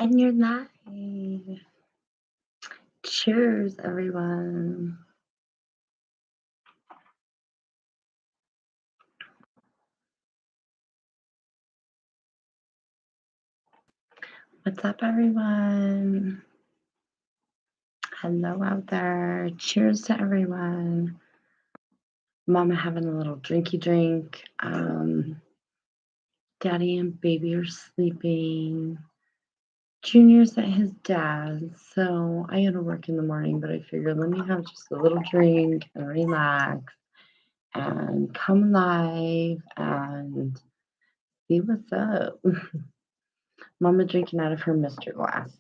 And you're live. Cheers, everyone. What's up, everyone? Hello out there. Cheers to everyone. Mama having a little drinky drink. Daddy and baby are sleeping. Junior's at his dad's, so I had to work in the morning, but I figured let me have just a little drink and relax and come live and see what's up. Mama drinking out of her Mr. glass.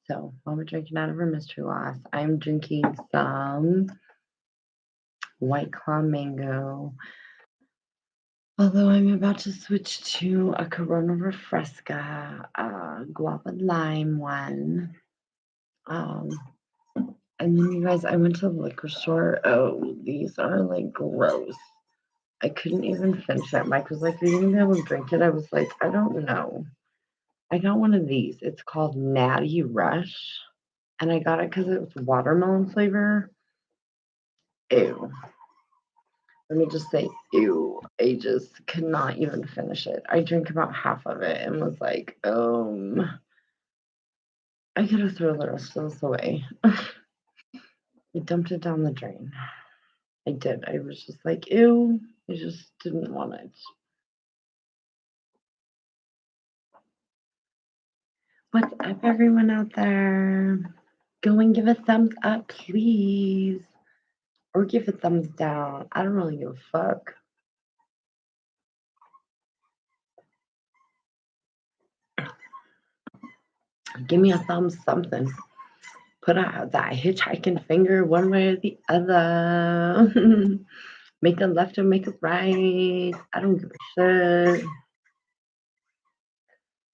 So, Mama drinking out of her mystery glass. I'm drinking some White Claw Mango. Although I'm about to switch to a Corona Refresca, guava lime one. And then you guys, I went to the liquor store. Oh, these are like gross. I couldn't even finish it. Mike was like, "Are you gonna be able to drink it?" I was like, "I don't know." I got one of these. It's called Natty Rush. And I got it because it was watermelon flavor. Ew. Let me just say, ew. I just could not even finish it. I drank about half of it and was like, I could have thrown the rest of this away. I dumped it down the drain. I did. I was just like, ew. I just didn't want it. What's up, everyone out there? Go and give a thumbs up, please. Or give a thumbs down. I don't really give a fuck. Give me a thumbs something. Put out that hitchhiking finger one way or the other. Make a left or make a right. I don't give a shit.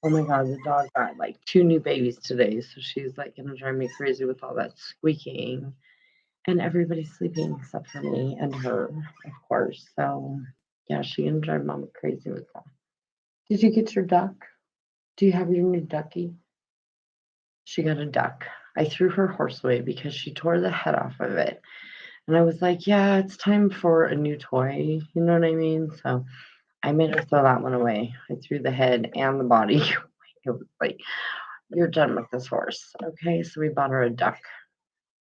Oh my god, the dog got like 2 new babies today, so she's like gonna drive me crazy with all that squeaking. And everybody's sleeping except for me and her, of course. So yeah, she's gonna drive mama crazy with that. Did you get your duck? Do you have your new ducky? She got a duck. I threw her horse away because she tore the head off of it. And I was like, yeah, it's time for a new toy. You know what I mean? So I made her throw that one away. I threw the head and the body. It was like, you're done with this horse. Okay, so we bought her a duck.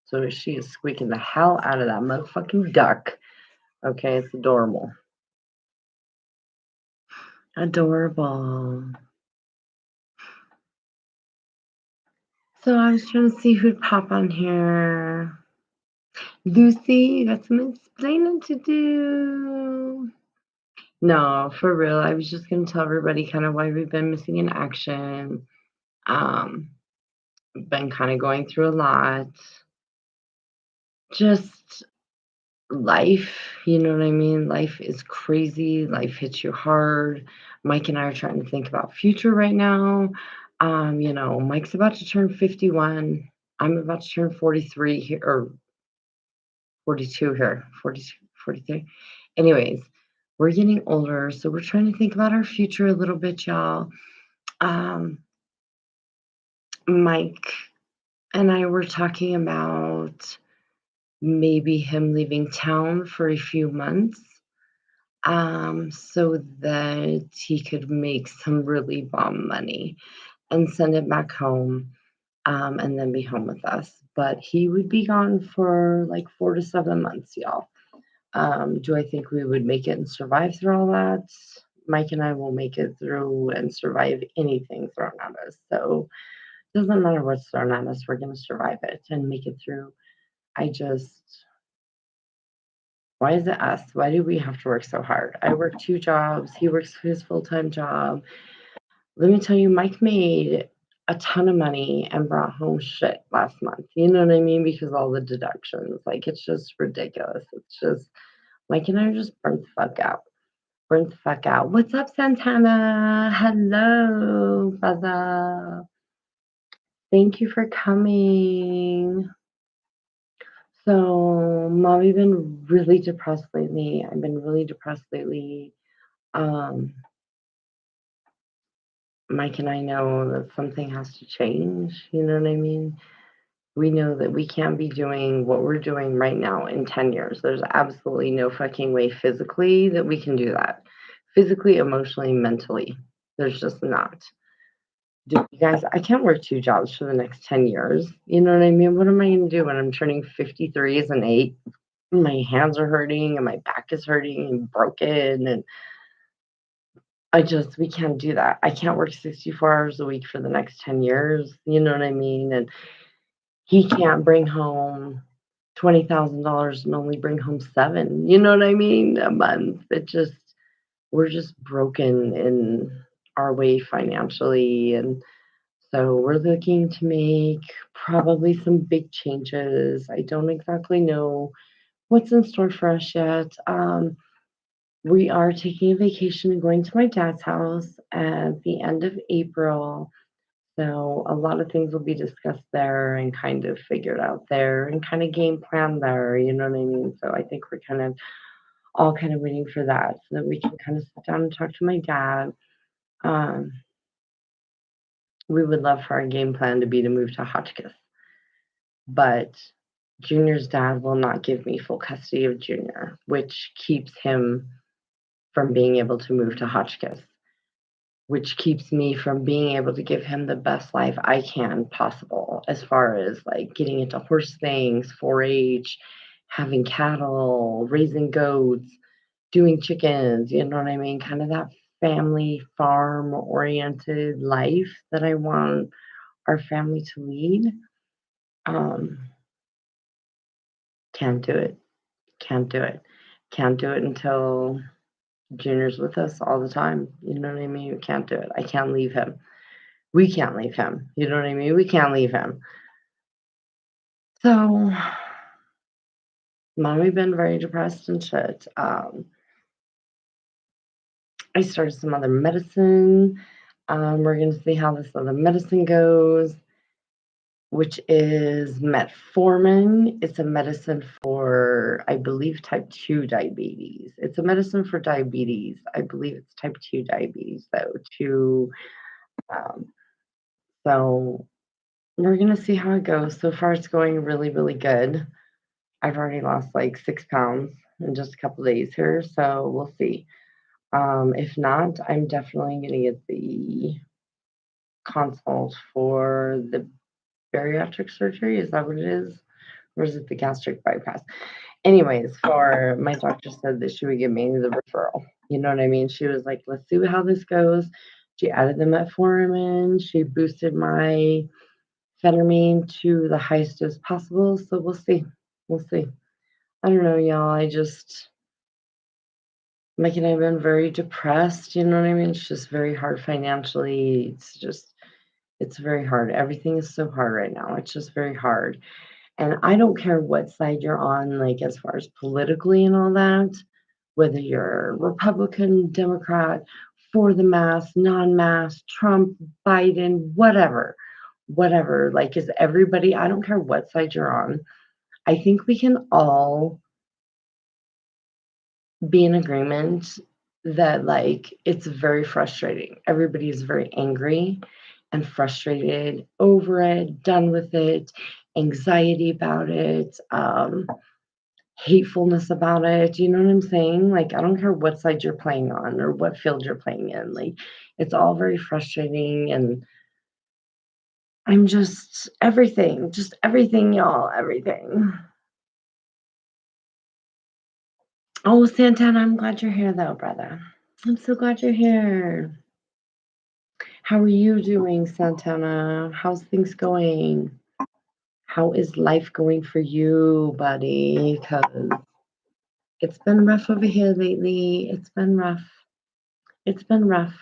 So she is squeaking the hell out of that motherfucking duck. Okay, it's adorable. Adorable. So I was trying to see who'd pop on here. Lucy, you got some explaining to do. No, for real. I was just gonna tell everybody kind of why we've been missing in action. Um, been kind of going through a lot. Just life, you know what I mean? Life is crazy. Life hits you hard. Mike and I are trying to think about future right now. Mike's about to turn 51. I'm about to turn 43 here, or 42 here, 42, 43. Anyways, we're getting older, so we're trying to think about our future a little bit, y'all. Um, Mike and I were talking about maybe him leaving town for a few months, so that he could make some really bomb money and send it back home, and then be home with us. But he would be gone for like 4 to 7 months, y'all. Do I think we would make it and survive through all that? Mike and I will make it through and survive anything thrown at us. So it doesn't matter what's thrown at us, we're going to survive it and make it through. Why is it us? Why do we have to work so hard? I work 2 jobs. He works his full-time job. Let me tell you, Mike made a ton of money and brought home shit last month. You know what I mean? Because all the deductions, like, it's just ridiculous. It's just, Mike and I are just burnt the fuck out. Burnt the fuck out. What's up, Santana? Hello, brother. Thank you for coming. So, Mommy been really depressed lately. I've been really depressed lately. Um, Mike and I know that something has to change. You know what I mean? We know that we can't be doing what we're doing right now in 10 years. There's absolutely no fucking way physically that we can do that. Physically, emotionally, mentally. There's just not. Dude, you guys, I can't work two jobs for the next 10 years. You know what I mean? What am I going to do when I'm turning 53 as an eight? My hands are hurting and my back is hurting and broken. And we can't do that. I can't work 64 hours a week for the next 10 years. You know what I mean? And he can't bring home $20,000 and only bring home seven. You know what I mean? A month. We're just broken in our way financially. And so we're looking to make probably some big changes. I don't exactly know what's in store for us yet. We are taking a vacation and going to my dad's house at the end of April. So a lot of things will be discussed there and kind of figured out there and kind of game plan there. You know what I mean? So I think we're kind of all kind of waiting for that so that we can kind of sit down and talk to my dad. Um, we would love for our game plan to be to move to Hotchkiss, but Junior's dad will not give me full custody of Junior, which keeps him from being able to move to Hotchkiss, which keeps me from being able to give him the best life I can possible as far as like getting into horse things, 4-H, having cattle, raising goats, doing chickens, you know what I mean? Kind of that family farm oriented life that I want our family to lead. Um, can't do it. Can't do it. Can't do it until Junior's with us all the time. You know what I mean? We can't do it. I can't leave him. We can't leave him. You know what I mean? We can't leave him. So, mommy been very depressed and shit. I started some other medicine. We're gonna see how this other medicine goes, which is metformin. It's a medicine for, I believe, type 2 diabetes. It's a medicine for diabetes. I believe it's type 2 diabetes, though, too. Um, so we're gonna see how it goes. So far, it's going really, really good. I've already lost like 6 pounds in just a couple days here, so we'll see. If not, I'm definitely gonna get the consult for the bariatric surgery. Is that what it is? Or is it the gastric bypass? Anyways, for my doctor said that she would give me the referral. You know what I mean? She was like, let's see how this goes. She added the metformin. She boosted my phentermine to the highest dose possible. So we'll see. We'll see. I don't know, y'all. Mike and I have been very depressed. You know what I mean? It's just very hard financially. It's very hard. Everything is so hard right now. It's just very hard. And I don't care what side you're on, like as far as politically and all that, whether you're Republican, Democrat, for the mask, non mask, Trump, Biden, whatever. Like, is everybody, I don't care what side you're on. I think we can all be in agreement that, like, it's very frustrating. Everybody is very angry and frustrated over it, done with it, anxiety about it, hatefulness about it. You know what I'm saying? Like, I don't care what side you're playing on or what field you're playing in. Like, it's all very frustrating. And I'm just everything, y'all, everything. Oh, Santana, I'm glad you're here, though, brother. I'm so glad you're here. How are you doing, Santana? How's things going? How is life going for you, buddy? Because it's been rough over here lately. It's been rough. It's been rough.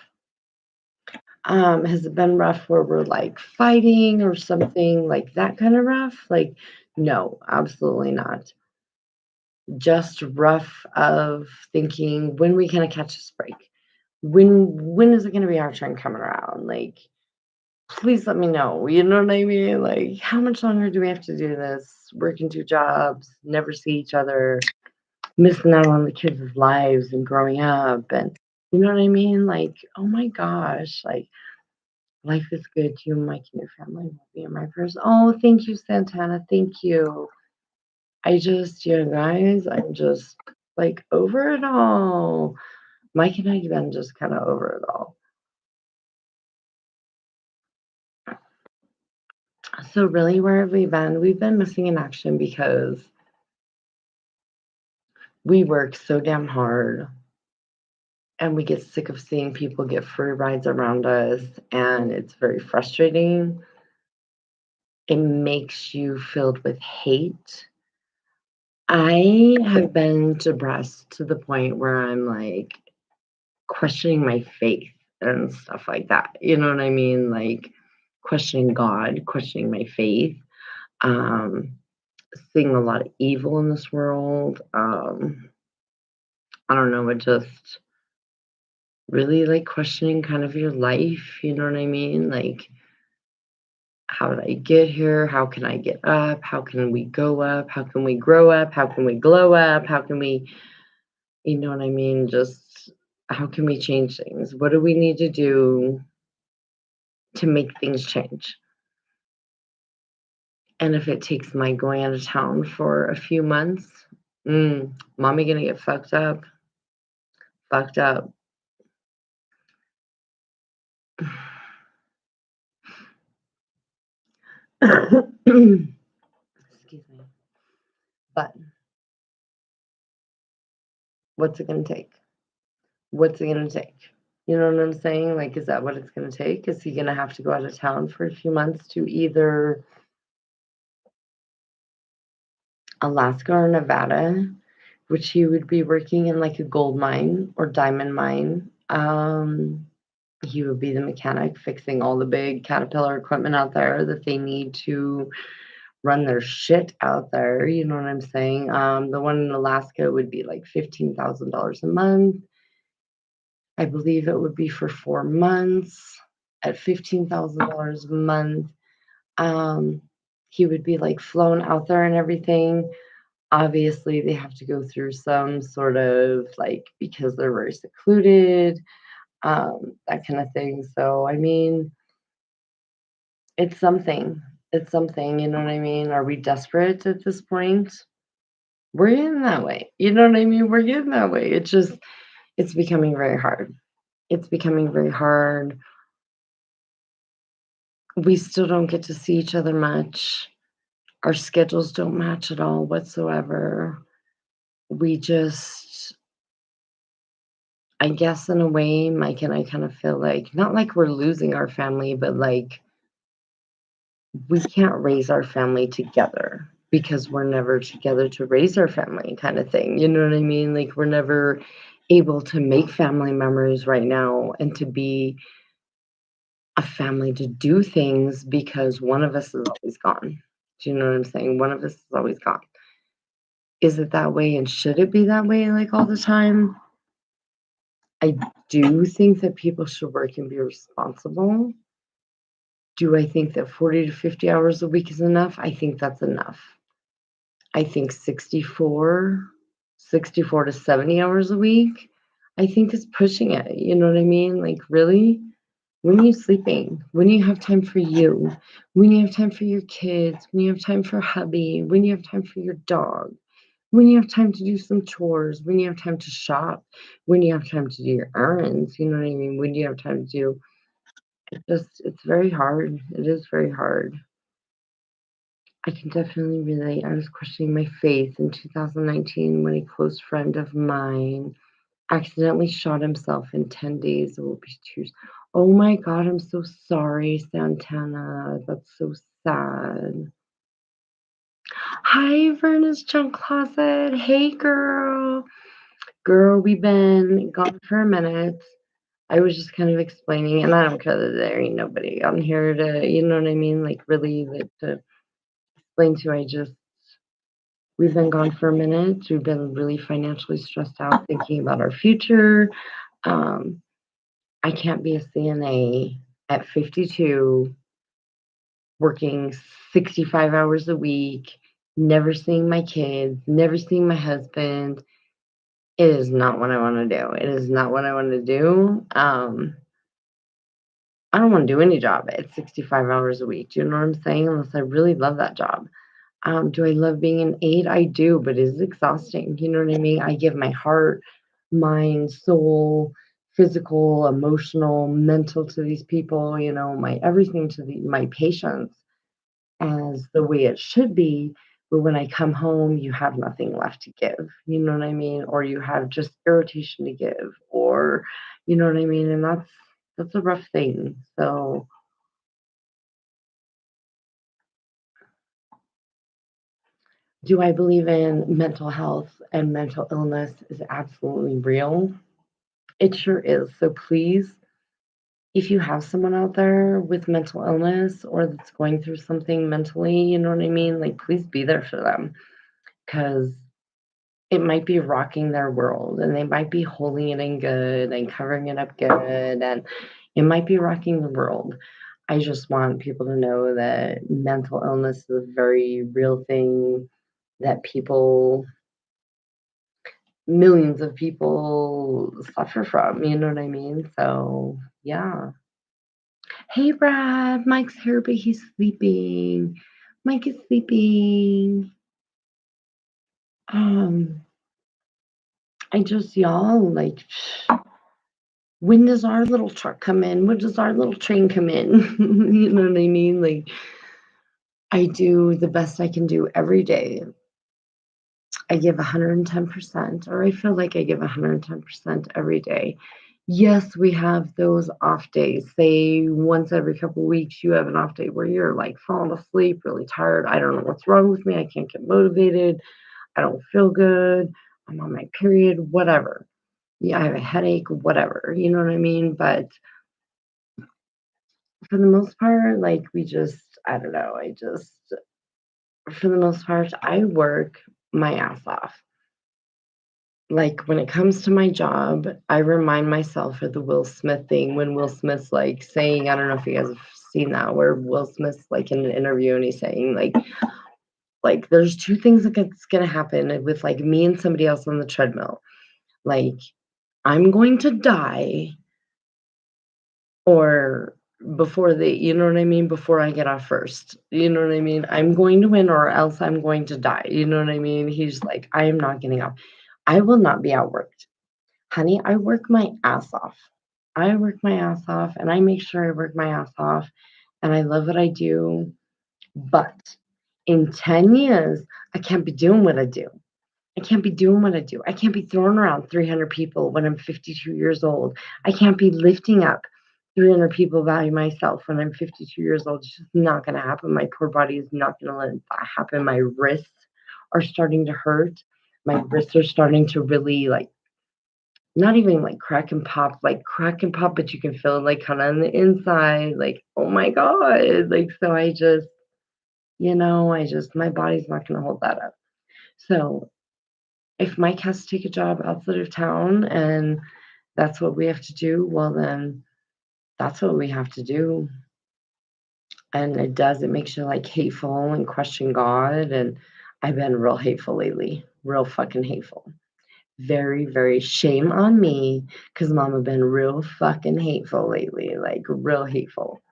Has it been rough where we're like fighting or something like that kind of rough? Like, no, absolutely not. Just rough of thinking, when we gonna catch this break? When is it gonna be our turn coming around? Like, please let me know. You know what I mean? Like, how much longer do we have to do this? Working two jobs, never see each other, missing out on the kids' lives and growing up, and you know what I mean? Like, oh my gosh, like Life is good. You, Mike, and your family will be in my prayers. Oh, thank you, Santana. Thank you. You guys, I'm just like over it all. Mike and I have been just kind of over it all. So, really, where have we been? We've been missing in action because we work so damn hard and we get sick of seeing people get free rides around us, and it's very frustrating. It makes you filled with hate. I have been depressed to the point where I'm like questioning my faith and stuff like that. You know what I mean? Like questioning God, questioning my faith, um, seeing a lot of evil in this world. I don't know, it just really like questioning kind of your life. You know what I mean? Like, how did I get here? How can I get up? How can we go up? How can we grow up? How can we glow up? How can we, you know what I mean? Just how can we change things? What do we need to do to make things change? And if it takes my going out of town for a few months, mommy gonna get fucked up, fucked up. Excuse me. But what's it gonna take? What's it gonna take? You know what I'm saying? Like, is that what it's gonna take? Is he gonna have to go out of town for a few months to either Alaska or Nevada, which he would be working in like a gold mine or diamond mine? He would be the mechanic fixing all the big Caterpillar equipment out there that they need to run their shit out there. You know what I'm saying? The one in Alaska would be like $15,000 a month. I believe it would be for 4 months at $15,000 a month. Um, he would be like flown out there and everything. Obviously, they have to go through some sort of like because they're very secluded, that kind of thing. So, I mean, it's something. It's something, you know what I mean? Are we desperate at this point? We're getting that way. You know what I mean? We're getting that way. It's becoming very hard. It's becoming very hard. We still don't get to see each other much. Our schedules don't match at all whatsoever. We just, I guess, in a way, Mike and I kind of feel like, not like we're losing our family, but like we can't raise our family together because we're never together to raise our family, kind of thing. You know what I mean? Like, we're never able to make family memories right now and to be a family to do things because one of us is always gone. Do you know what I'm saying? One of us is always gone. Is it that way and should it be that way like all the time? I do think that people should work and be responsible. Do I think that 40 to 50 hours a week is enough? I think that's enough. I think 64 to 70 hours a week, I think is pushing it. You know what I mean? Like, really? When are you sleeping? When do you have time for you? When you have time for your kids? When you have time for hubby? When you have time for your dog? When you have time to do some chores? When you have time to shop? When you have time to do your errands? You know what I mean? When do you have time to do it's very hard. It is very hard. I can definitely relate. I was questioning my faith in 2019 when a close friend of mine accidentally shot himself in 10 days. It will be 2 years. Oh my God, I'm so sorry, Santana. That's so sad. Hi, Verna's Junk Closet. Hey, girl. Girl, we've been gone for a minute. I was just kind of explaining, and I don't care that there ain't nobody on here to, you know what I mean? Like, really, to explain to. We've been gone for a minute. We've been really financially stressed out thinking about our future. Um, I can't be a CNA at 52, working 65 hours a week, never seeing my kids, never seeing my husband. It is not what I want to do. It is not what I want to do. I don't wanna do any job at 65 hours a week, do you know what I'm saying? Unless I really love that job. Do I love being an aide? I do, but it's exhausting, you know what I mean? I give my heart, mind, soul, physical, emotional, mental to these people, my everything to my patients as the way it should be, but when I come home, you have nothing left to give, you know what I mean? Or you have just irritation to give, or you know what I mean? And that's a rough thing. So, do I believe in mental health and mental illness is absolutely real? It sure is. So please, if you have someone out there with mental illness or that's going through something mentally, you know what I mean? Like, please be there for them because it might be rocking their world and they might be holding it in good and covering it up good and it might be rocking the world. I just want people to know that mental illness is a very real thing that millions of people suffer from, you know what I mean? So, yeah. Hey, Brad, Mike's here, but he's sleeping. Mike is sleeping. Um, I just, y'all, like, when does our little truck come in? When does our little train come in? You know what I mean? Like, I do the best I can do every day. I give 110%, or I feel like I give 110% every day. Yes, we have those off days. Say once every couple weeks, you have an off day where you're like falling asleep, really tired. I don't know what's wrong with me. I can't get motivated. I don't feel good. I'm on my period, whatever. Yeah, I have a headache, whatever. You know what I mean? But for the most part, like I don't know, for the most part, I work my ass off. Like, when it comes to my job, I remind myself of the Will Smith thing when Will Smith's, like, saying I don't know if you guys have seen that, where Will Smith's, like, in an interview and he's saying, like, "There's 2 things that's gonna happen with, like, me and somebody else on the treadmill. Like, I'm going to die or before you know what I mean? Before I get off first. You know what I mean? I'm going to win or else I'm going to die." You know what I mean? He's like, "I am not getting off. I will not be outworked. Honey, I work my ass off. I work my ass off and I make sure I work my ass off and I love what I do. But in 10 years, I can't be doing what I do. I can't be doing what I do. I can't be throwing around 300 people when I'm 52 years old. I can't be lifting up 300 people by myself when I'm 52 years old. It's just not going to happen. My poor body is not going to let that happen. My wrists are starting to hurt. My wrists are starting to really like not even like crack and pop, but you can feel it like kind of on the inside. Like, oh my God. Like, so my body's not going to hold that up. So if Mike has to take a job outside of town and that's what we have to do, well, then that's what we have to do. And it makes you like hateful and question God. And I've been real hateful lately, real fucking hateful. Very, very shame on me because mama been real fucking hateful lately, like real hateful.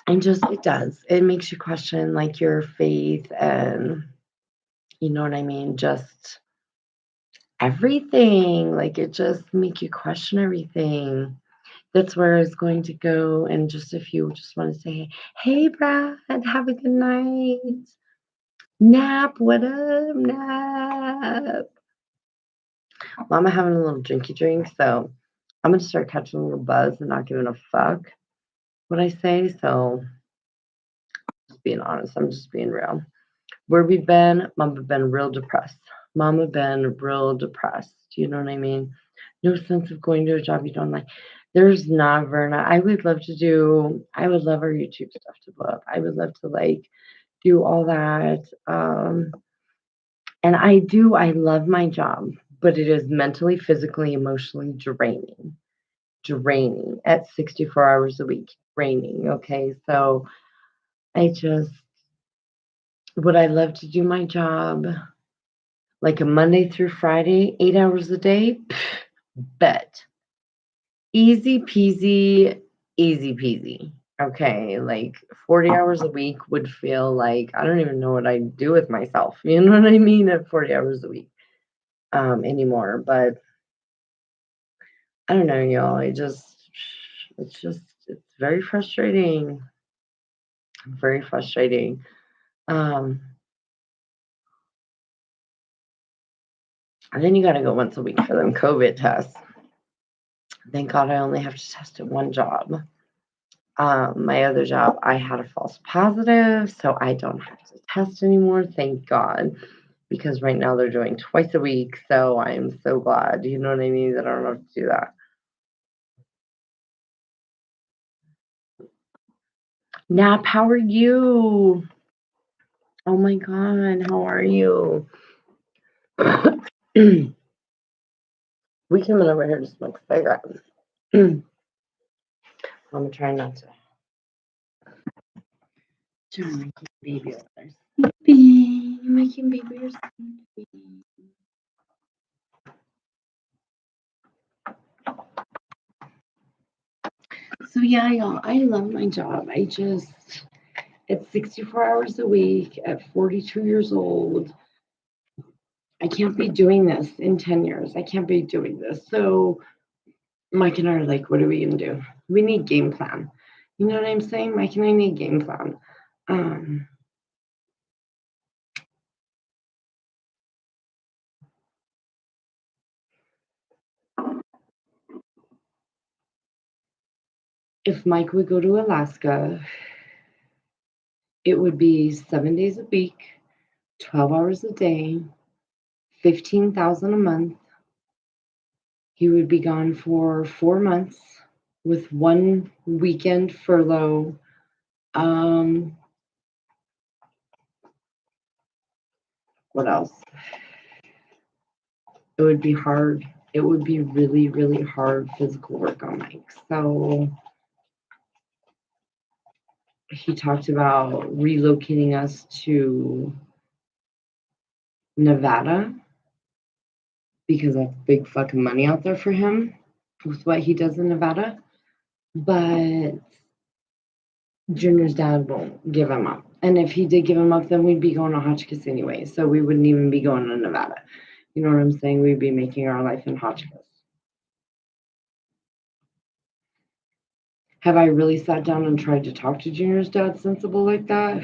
And just, it does. It makes you question like your faith and, you know what I mean? Just everything. Like it just make you question everything. That's where I was going to go. And just if you just want to say, hey, Brad, have a good night. Nap, what up, nap? Mama having a little drinky drink, so I'm gonna start catching a little buzz and not giving a fuck what I say. So just being honest, I'm just being real. Where we've been, Mama been real depressed. Mama been real depressed. You know what I mean? No sense of going to a job you don't like. There's never, not, I would love our YouTube stuff to blow up. I would love to like do all that. And I love my job, but it is mentally, physically, emotionally draining at 64 hours a week, draining. Okay. So I just, would I love to do my job like a Monday through Friday, 8 hours a day? Pff, bet. Easy peasy, easy peasy. Okay, like 40 hours a week would feel like I don't even know what I'd do with myself. You know what I mean? At 40 hours a week anymore. But I don't know, y'all. It's very frustrating. Very frustrating. Um, and then you got to go once a week for them COVID tests. Thank God I only have to test at one job. My other job, I had a false positive, so I don't have to test anymore. Thank God. Because right now they're doing twice a week, so I'm so glad. You know what I mean? That I don't have to do that. Nap, how are you? Oh my God, how are you? We coming over here to smoke a cigarette. I'm gonna try not to turn my baby over there. Sleeping, making baby or sleeping. So yeah, y'all, I love my job. It's 64 hours a week at 42 years old. I can't be doing this in 10 years. I can't be doing this. So Mike and I are like, what are we gonna do? We need game plan. You know what I'm saying? Mike and I need game plan. Um, if Mike would go to Alaska, it would be 7 days a week, 12 hours a day, 15,000 a month. He would be gone for 4 months with one weekend furlough. Um, what else? It would be hard. It would be really, really hard physical work on Mike. So he talked about relocating us to Nevada because that's big fucking money out there for him with what he does in Nevada. But Junior's dad won't give him up. And if he did give him up, then we'd be going to Hotchkiss anyway. So we wouldn't even be going to Nevada. You know what I'm saying? We'd be making our life in Hotchkiss. Have I really sat down and tried to talk to Junior's dad sensible like that?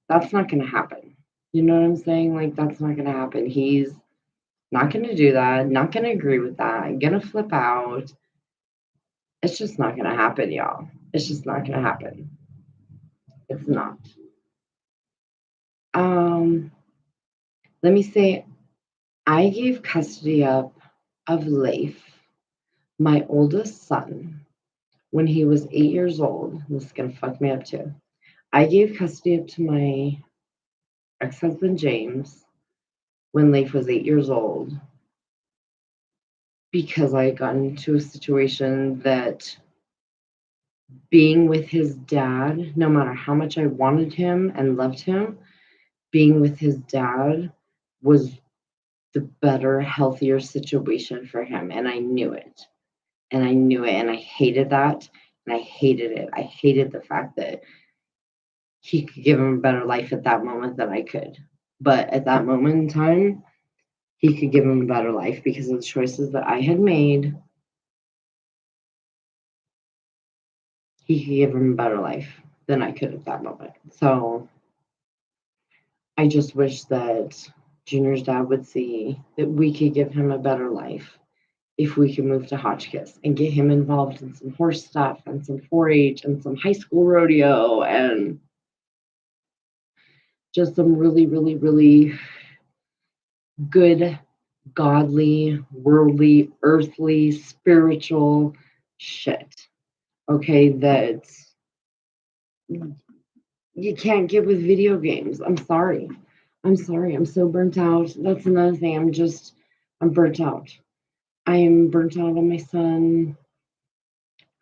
That's not going to happen. You know what I'm saying? Like, that's not going to happen. He's not going to do that, not going to agree with that, going to flip out. It's just not going to happen, y'all. It's just not going to happen. It's not. Um, Let me say, I gave custody up of Leif, my oldest son, when he was 8 years old. This is going to fuck me up too. I gave custody up to my ex husband, James, when Leif was 8 years old because I got into a situation that being with his dad, no matter how much I wanted him and loved him, being with his dad was the better, healthier situation for him. And I knew it. And I knew it. And I hated that. And I hated it. I hated the fact that he could give him a better life at that moment than I could. But at that moment in time, he could give him a better life because of the choices that I had made. He could give him a better life than I could at that moment. So I just wish that Junior's dad would see that we could give him a better life if we could move to Hotchkiss and get him involved in some horse stuff and some 4-H and some high school rodeo and just some really, really, really good, godly, worldly, earthly, spiritual shit. Okay, that you can't get with video games. I'm sorry. I'm sorry. I'm so burnt out. That's another thing. I'm burnt out. I am burnt out on my son.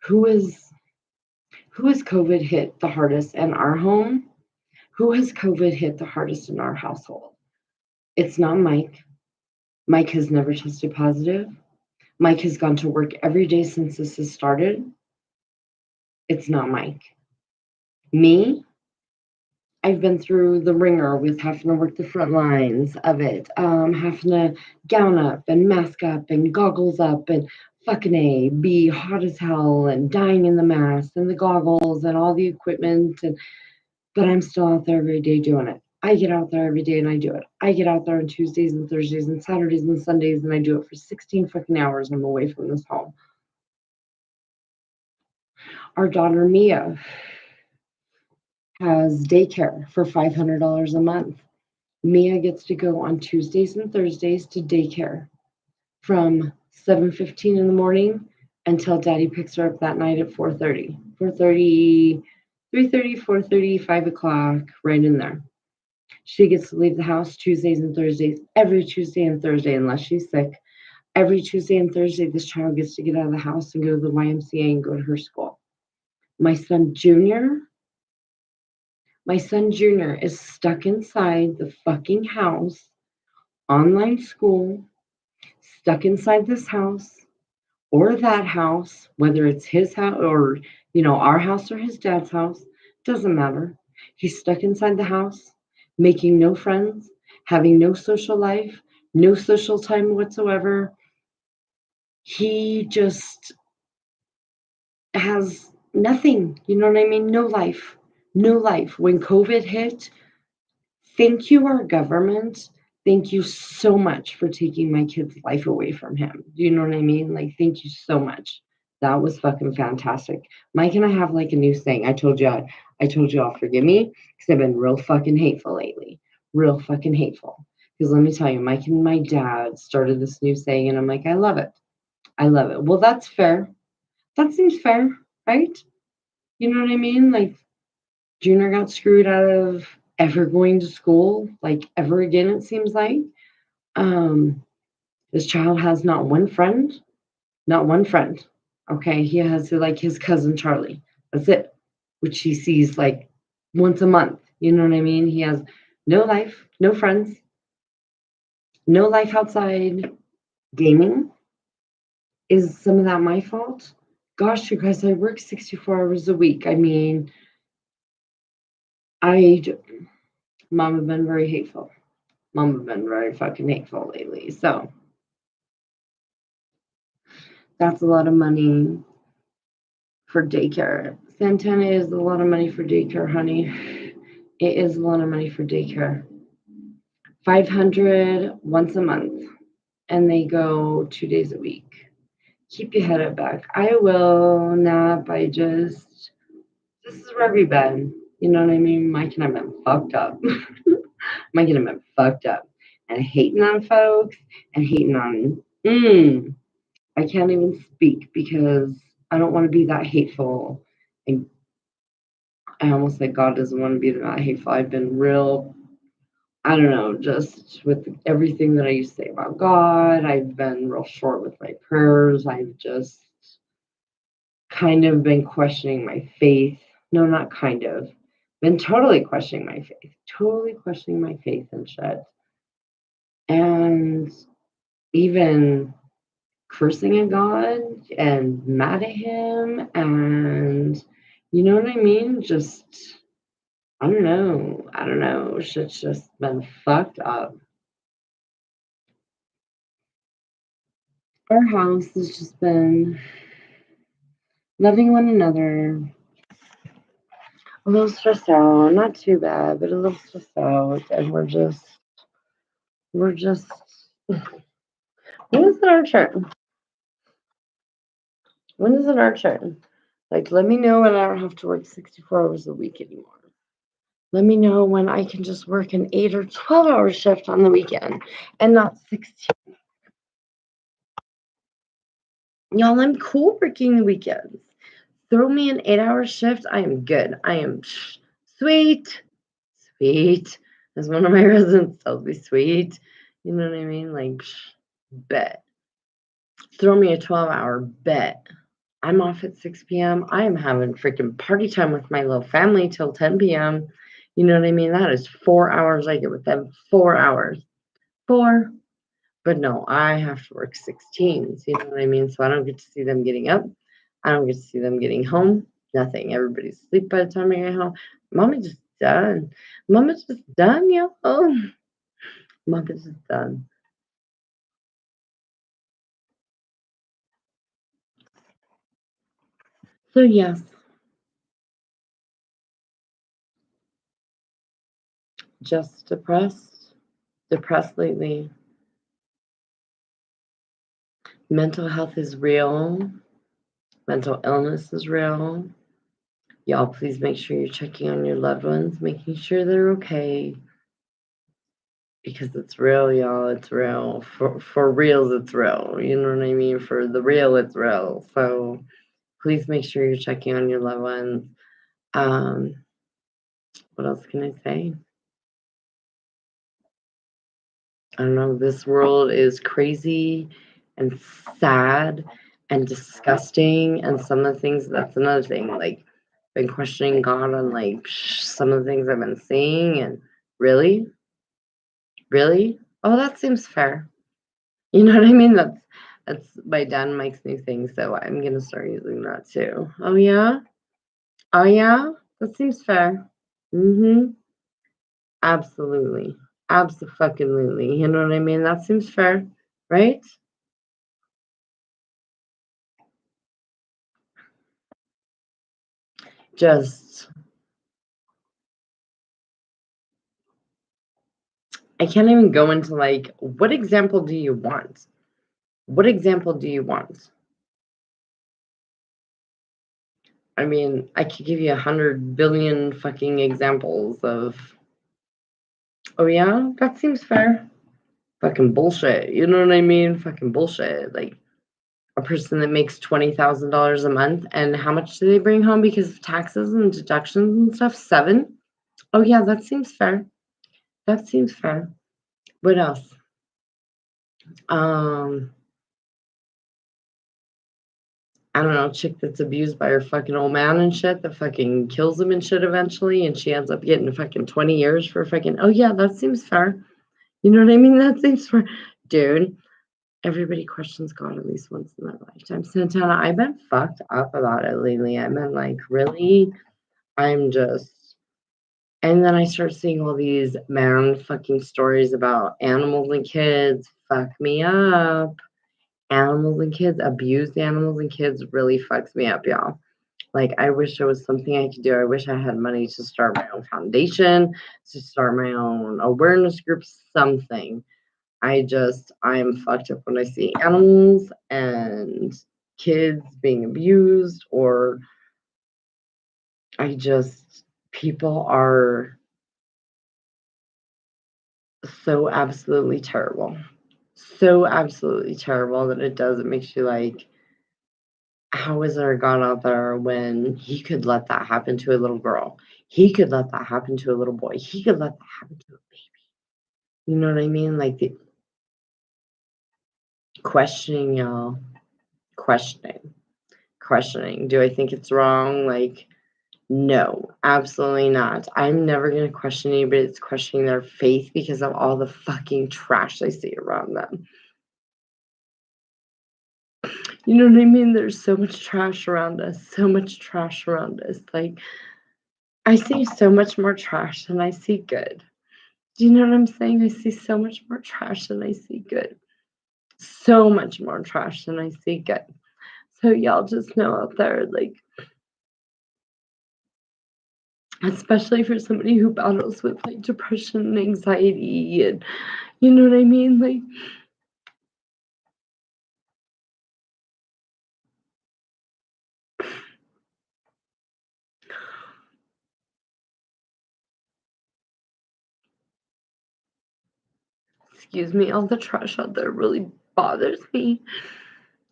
Who is who has COVID hit the hardest in our home? Who has COVID hit the hardest in our household? It's not Mike. Mike has never tested positive. Mike has gone to work every day since this has started. It's not Mike. Me, I've been through the ringer with having to work the front lines of it, having to gown up and mask up and goggles up and fucking A, be hot as hell and dying in the mask and the goggles and all the equipment. But I'm still out there every day doing it. I get out there every day and I do it. I get out there on Tuesdays and Thursdays and Saturdays and Sundays and I do it for 16 fucking hours. I'm away from this home. Our daughter Mia has daycare for $500 a month. Mia gets to go on Tuesdays and Thursdays to daycare from 7:15 in the morning until Daddy picks her up that night at 4:30. 4:30, 3:30, 4:30, 5 o'clock, right in there. She gets to leave the house Tuesdays and Thursdays, every Tuesday and Thursday, unless she's sick. Every Tuesday and Thursday, this child gets to get out of the house and go to the YMCA and go to her school. My son Junior is stuck inside the fucking house, online school, stuck inside this house or that house, whether it's his house or, our house or his dad's house, doesn't matter. He's stuck inside the house, making no friends, having no social life, no social time whatsoever. He just has nothing, you know what I mean? No life, no life. When COVID hit, thank you, our government. Thank you so much for taking my kid's life away from him. Do you know what I mean? Like, thank you so much. That was fucking fantastic. Mike and I have like a new thing. I told you all forgive me because I've been real fucking hateful lately. Real fucking hateful. Because let me tell you, Mike and my dad started this new saying, and I'm like, I love it. I love it. Well, that's fair. That seems fair, right? You know what I mean? Like, Junior got screwed out of ever going to school, like ever again, it seems like. Um, this child has not one friend, not one friend. Okay, he has like his cousin Charlie. That's it, which he sees like once a month. You know what I mean? He has no life, no friends, no life outside. Gaming, is some of that my fault? Gosh, you guys, I work 64 hours a week. I mean, I, Mom have been very hateful. Mom have been very fucking hateful lately. So that's a lot of money for daycare. Santana is a lot of money for daycare, honey. It is a lot of money for daycare. 500 once a month, and they go 2 days a week. Keep your head up back. I will nap. This is where we've been. You know what I mean? Mike and I have been fucked up. Mike and I have been fucked up. And hating on folks and hating on, I can't even speak because I don't want to be that hateful. And I almost like God doesn't want to be that hateful. I've been real, I don't know, just with everything that I used to say about God. I've been real short with my prayers. I've just kind of been questioning my faith. No, not kind of. Been totally questioning my faith. Totally questioning my faith and shit. And even cursing at God and mad at him and you know what I mean? Just I don't know. I don't know. Shit's just been fucked up. Our house has just been loving one another. A little stressed out, not too bad, but a little stressed out, and we're just. When is it our turn? When is it our turn? Like, let me know when I don't have to work 64 hours a week anymore. Let me know when I can just work an 8 or 12-hour shift on the weekend and not 16. Y'all, I'm cool working the weekends. Throw me an 8-hour shift. I am good. I am sweet. Sweet. As one of my residents tells me, sweet. You know what I mean? Like, bet. Throw me a 12-hour bet. I'm off at 6 p.m. I am having freaking party time with my little family till 10 p.m. You know what I mean? That is 4 hours I get with them. 4 hours. 4. But no, I have to work 16s, you know what I mean? So I don't get to see them getting up. I don't get to see them getting home. Nothing. Everybody's asleep by the time I get home. Mama just done. Mama's just done, yo. Oh, Mama's just done. So yes, just depressed. Depressed lately. Mental health is real. Mental illness is real. Y'all, please make sure you're checking on your loved ones, making sure they're okay. Because it's real, y'all. It's real. For reals, it's real. You know what I mean? For the real, it's real. So please make sure you're checking on your loved ones. Um, what else can I say? I don't know. This world is crazy and sad and disgusting. And some of the things, that's another thing. Like, been questioning God on like some of the things I've been seeing. And really? Really? Oh, that seems fair. You know what I mean? That's my dad Mike's new thing, so I'm gonna start using that too. Oh yeah? Oh yeah? That seems fair. Mm-hmm. Absolutely. Absolutely. You know what I mean? That seems fair, right? Just I can't even go into like what example do you want? What example do you want? I mean, I could give you 100 billion fucking examples of, oh yeah, that seems fair. Fucking bullshit. You know what I mean? Fucking bullshit. Like a person that makes $20,000 a month, and how much do they bring home because of taxes and deductions and stuff? 7. Oh yeah, that seems fair. That seems fair. What else? Um, I don't know, chick that's abused by her fucking old man and shit that fucking kills him and shit eventually, and she ends up getting fucking 20 years for fucking. Oh yeah, that seems fair. You know what I mean? That seems fair, dude. Everybody questions God at least once in their lifetime. Santana, I've been fucked up about it lately. I've been like, really? I'm just. And then I start seeing all these man fucking stories about animals and kids. Fuck me up. Animals and kids, abused animals and kids really fucks me up, y'all. Like, I wish there was something I could do. I wish I had money to start my own foundation, to start my own awareness group, something. I'm fucked up when I see animals and kids being abused, or people are so absolutely terrible. So absolutely terrible that it makes you like, how is there a God out there when he could let that happen to a little girl? He could let that happen to a little boy. He could let that happen to a baby. You know what I mean? Like the questioning, y'all. Questioning. Questioning. Do I think it's wrong? Like, no, absolutely not. I'm never going to question anybody that's questioning their faith because of all the fucking trash I see around them. You know what I mean? There's so much trash around us, so much trash around us. Like, I see so much more trash than I see good. Do you know what I'm saying? I see so much more trash than I see good. So much more trash than I see good. So, y'all just know out there, like, especially for somebody who battles with like depression and anxiety, and you know what I mean? Like, excuse me, all the trash out there really bothers me.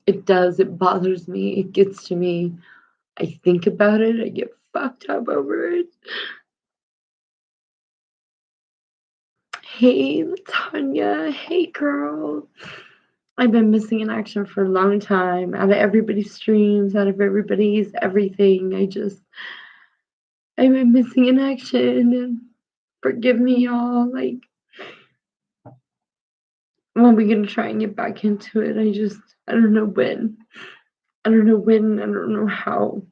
It does, it bothers me, it gets to me. I think about it, I get fucked up over it. Hey, Tanya. Hey, girl. I've been missing in action for a long time. Out of everybody's streams, out of everybody's everything. I've been missing in action. And forgive me, y'all. Like, when we gonna try and get back into it? I don't know when. I don't know when. I don't know how.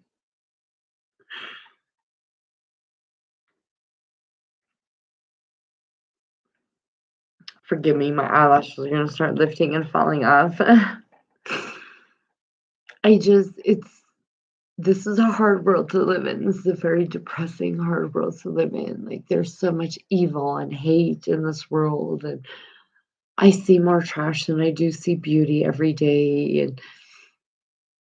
Forgive me, my eyelashes are gonna start lifting and falling off. It's this is a hard world to live in. This is a very depressing, hard world to live in. Like, there's so much evil and hate in this world, and I see more trash than I do see beauty every day. And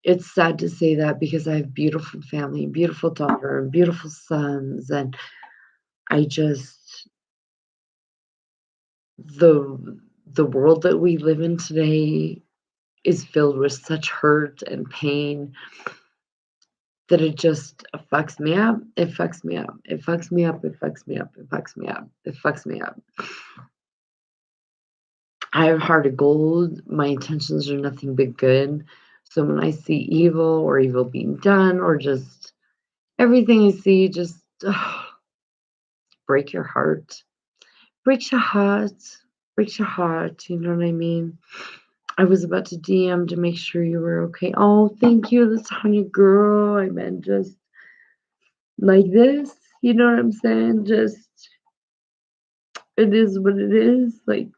it's sad to say that because I have beautiful family, beautiful daughter, and beautiful sons, and I just the world that we live in today is filled with such hurt and pain that it just fucks me up. It fucks me up. It fucks me up. It fucks me up. It fucks me up. It fucks me up. I have a heart of gold. My intentions are nothing but good. So when I see evil or evil being done or just everything I see just break your heart. Breaks your heart. Breaks your heart. You know what I mean? I was about to DM to make sure you were okay. Oh, thank you, Latanya girl. I meant just like this. You know what I'm saying? Just it is what it is. Like,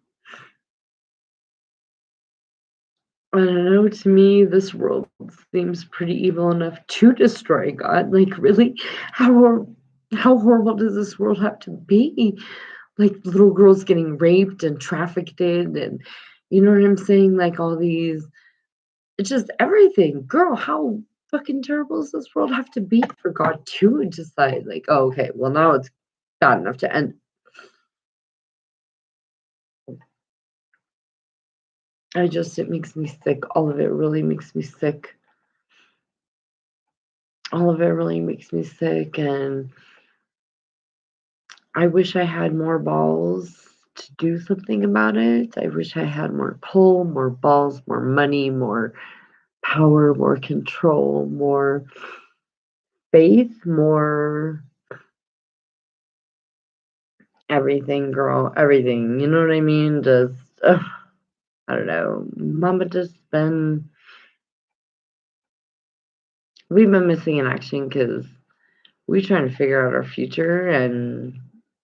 I don't know, to me, this world seems pretty evil enough to destroy God. Like, really? How horrible does this world have to be? Like, little girls getting raped and trafficked and you know what I'm saying? Like, all these it's just everything. Girl, how fucking terrible does this world have to be for God to decide, like, oh, okay, well, now it's bad enough to end. It makes me sick. All of it really makes me sick. All of it really makes me sick. And I wish I had more balls to do something about it. I wish I had more pull, more balls, more money, more power, more control, more faith, more everything, girl, everything. You know what I mean? Just, I don't know. Mama just been, we've been missing in action because we're trying to figure out our future. And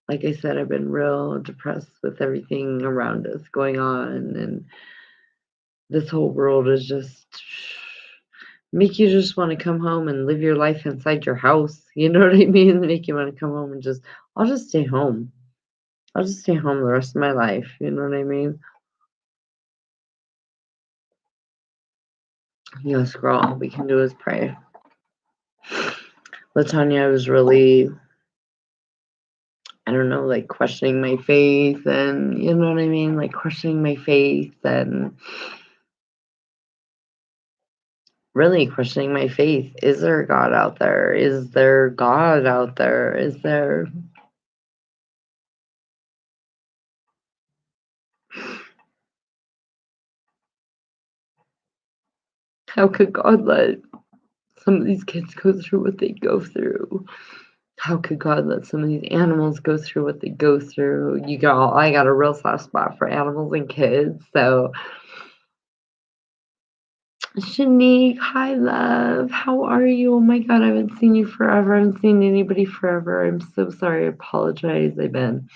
like I said, I've been real depressed with everything around us going on. And this whole world is just make you just want to come home and live your life inside your house. You know what I mean? Make you want to come home and just, I'll just stay home. I'll just stay home the rest of my life. You know what I mean? Yes, girl. All we can do is pray. Latanya was really, I don't know, like questioning my faith and, you know what I mean? Like questioning my faith and really questioning my faith. Is there a God out there? Is there God out there? Is there. How could God let some of these kids go through what they go through? How could God let some of these animals go through what they go through? I got a real soft spot for animals and kids. So, Shanique, hi, love. How are you? Oh my God, I haven't seen you forever. I haven't seen anybody forever. I'm so sorry. I apologize. I've been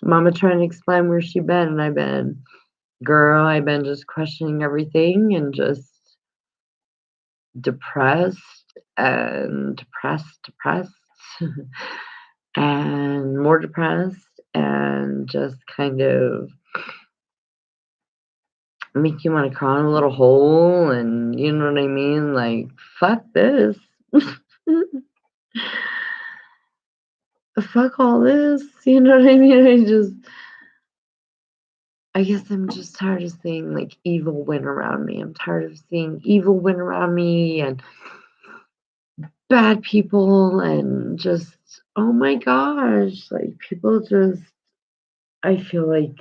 Mama trying to explain where she been, and I've been just questioning everything and just depressed and depressed, and more depressed, and just kind of make you want to crawl in a little hole, and you know what I mean? Like, fuck this. Fuck all this. You know what I mean? I guess I'm just tired of seeing like evil win around me. I'm tired of seeing evil win around me and bad people and just, oh my gosh, like people just, I feel like,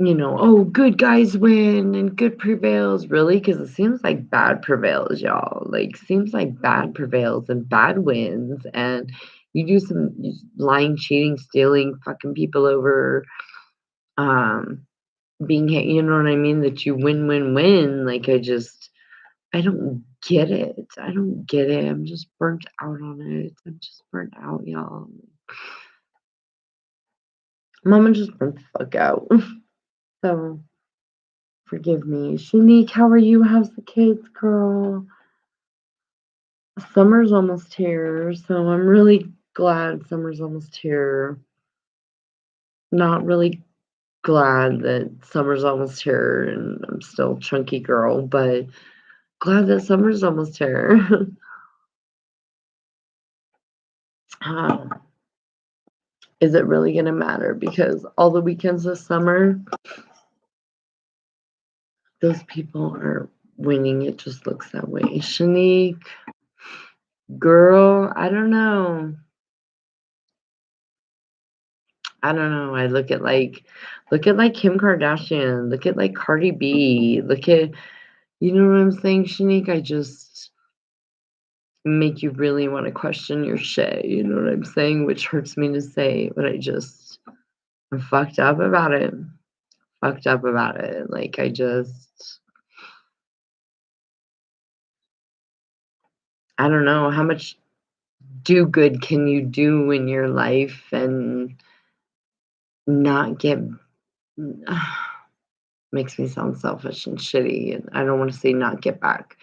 oh, good guys win and good prevails, really, because it seems like bad prevails, y'all. Like, seems like bad prevails and bad wins, and you do some lying, cheating, stealing, fucking people over, um, you know what I mean? That you win, win, win. Like, I don't get it. I don't get it. I'm just burnt out on it. I'm just burnt out, y'all. Mama just burnt the fuck out. So, forgive me. Shanique, how are you? How's the kids, girl? Summer's almost here, so I'm really glad summer's almost here. Not really glad that summer's almost here and I'm still chunky girl, but glad that summer's almost here. um, is it really gonna matter? Because all the weekends this summer, those people are winning. It just looks that way. Shanique, girl, I don't know. I don't know. I look at like Kim Kardashian, look at like Cardi B, look at, you know what I'm saying, Shanique? I just make you really want to question your shit. You know what I'm saying? Which hurts me to say, but I'm fucked up about it. Fucked up about it. Like, I don't know how much do good can you do in your life and not get makes me sound selfish and shitty. And I don't want to say not get back.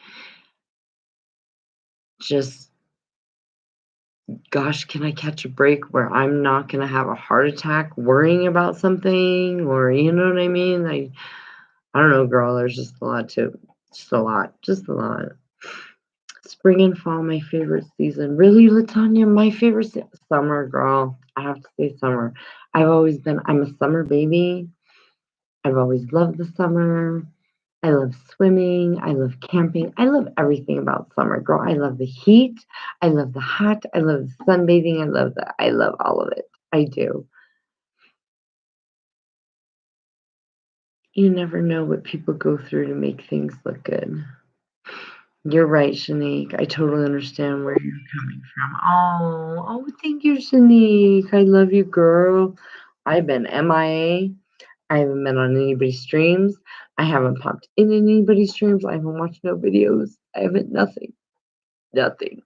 Just, gosh, can I catch a break where I'm not going to have a heart attack worrying about something? Or, you know what I mean? I don't know, girl. There's just a lot to, just a lot, just a lot. Spring and fall, my favorite season. Really, Latanya, my favorite summer, girl. I have to say summer. I'm a summer baby. I've always loved the summer. I love swimming. I love camping. I love everything about summer, girl. I love the heat. I love the hot. I love the sunbathing. I love all of it. I do. You never know what people go through to make things look good. You're right, Shanique. I totally understand where you're coming from. Oh, thank you, Shanique. I love you, girl. I've been MIA. I haven't been on anybody's streams. I haven't popped in anybody's streams. I haven't watched no videos. I haven't nothing. Nothing.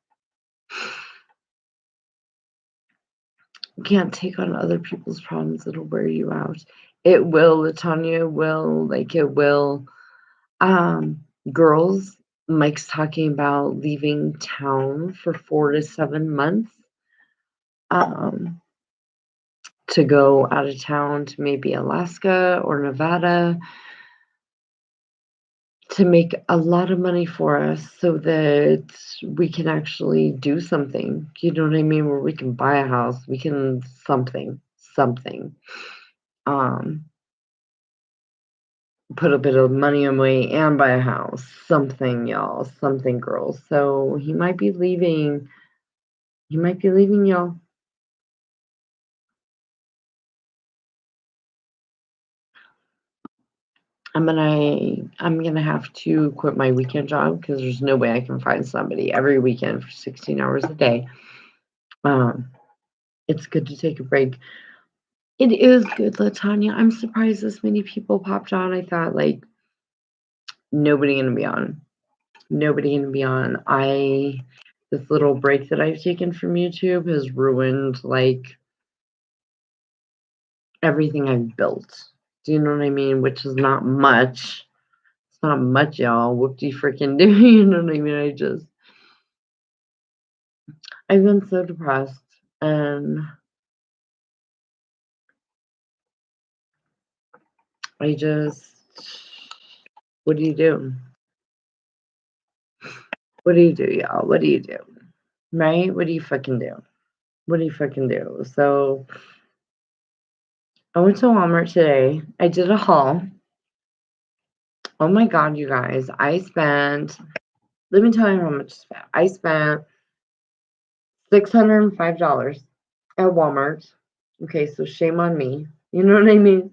You can't take on other people's problems. It'll wear you out. It will, Latanya, will. Like, it will. Girls, Mike's talking about leaving town for 4 to 7 months. Um, to go out of town to maybe Alaska or Nevada to make a lot of money for us so that we can actually do something. You know what I mean? Where we can buy a house, we can something. Um, put a bit of money away and buy a house. Something, y'all. Something, girls. So he might be leaving. He might be leaving, y'all. I'm gonna have to quit my weekend job because there's no way I can find somebody every weekend for 16 hours a day. Um, it's good to take a break. It is good, Latanya. I'm surprised this many people popped on. I thought like nobody gonna be on. Nobody gonna be on. This little break that I've taken from YouTube has ruined like everything I've built. Do you know what I mean? Which is not much. It's not much, y'all. Whoop de freaking do. You know what I mean? I've been so depressed and I just what do you do? What do you do, y'all? What do you do? Right? What do you fucking do? What do you fucking do? So I went to Walmart today. I did a haul. Oh my god, you guys. Let me tell you how much I spent $605 at Walmart. Okay, so shame on me. You know what I mean?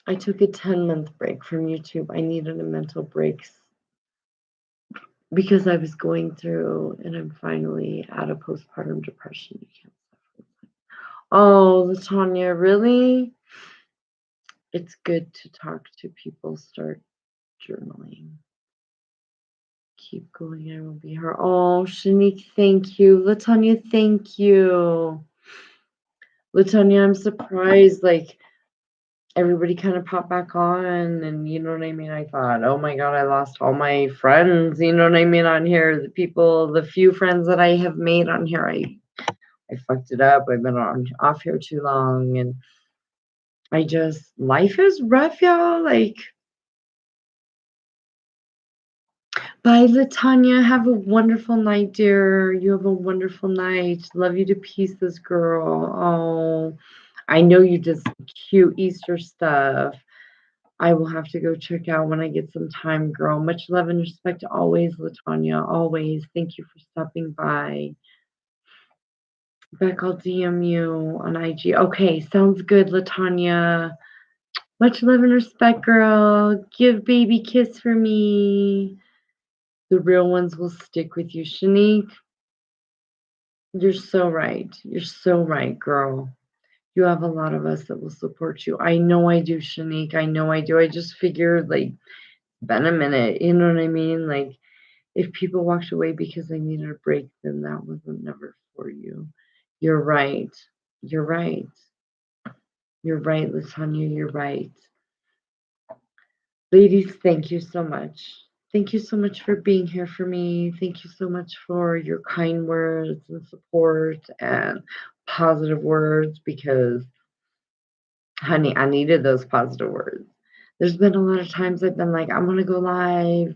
I took a 10-month break from YouTube. I needed a mental break because I was going through, and I'm finally out of postpartum depression. You can't suffer. Oh, Latanya, really? It's good to talk to people. Start journaling. Keep going. I will be here. Oh, Shanique, thank you. Latanya, thank you. Latanya, I'm surprised. Like, everybody kind of popped back on, and you know what I mean? I thought, oh my God, I lost all my friends. You know what I mean? On here, the few friends that I have made on here, I fucked it up. I've been off here too long, and life is rough, y'all. Like, bye, Latanya. Have a wonderful night, dear. You have a wonderful night. Love you to pieces, girl. Oh, I know you did some cute Easter stuff. I will have to go check out when I get some time, girl. Much love and respect always, Latanya. Always. Thank you for stopping by. Beck, I'll DM you on IG. Okay, sounds good, Latanya. Much love and respect, girl. Give baby kiss for me. The real ones will stick with you. Shanique, you're so right. You're so right, girl. You have a lot of us that will support you. I know I do, Shanique. I know I do. I just figured, like, been a minute. You know what I mean? Like, if people walked away because they needed a break, then that wasn't never for you. You're right. You're right. You're right, Latanya. You're right. Ladies, thank you so much. Thank you so much for being here for me. Thank you so much for your kind words and support and positive words because, honey, I needed those positive words. There's been a lot of times I've been like, I'm going to go live,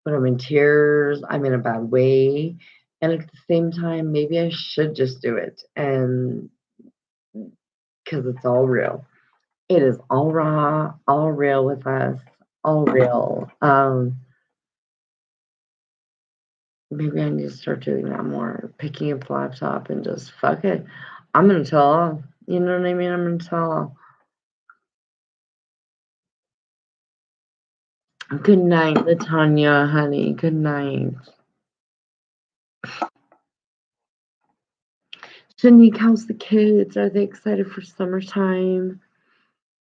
but I'm in tears. I'm in a bad way. And at the same time, maybe I should just do it. And because it's all real. It is all raw, all real with us, all real. Maybe I need to start doing that more. Picking up the laptop and just fuck it. I'm gonna tell all. You know what I mean? I'm gonna tell all. Good night, Latanya, honey. Good night. Shanique, how's the kids? Are they excited for summertime?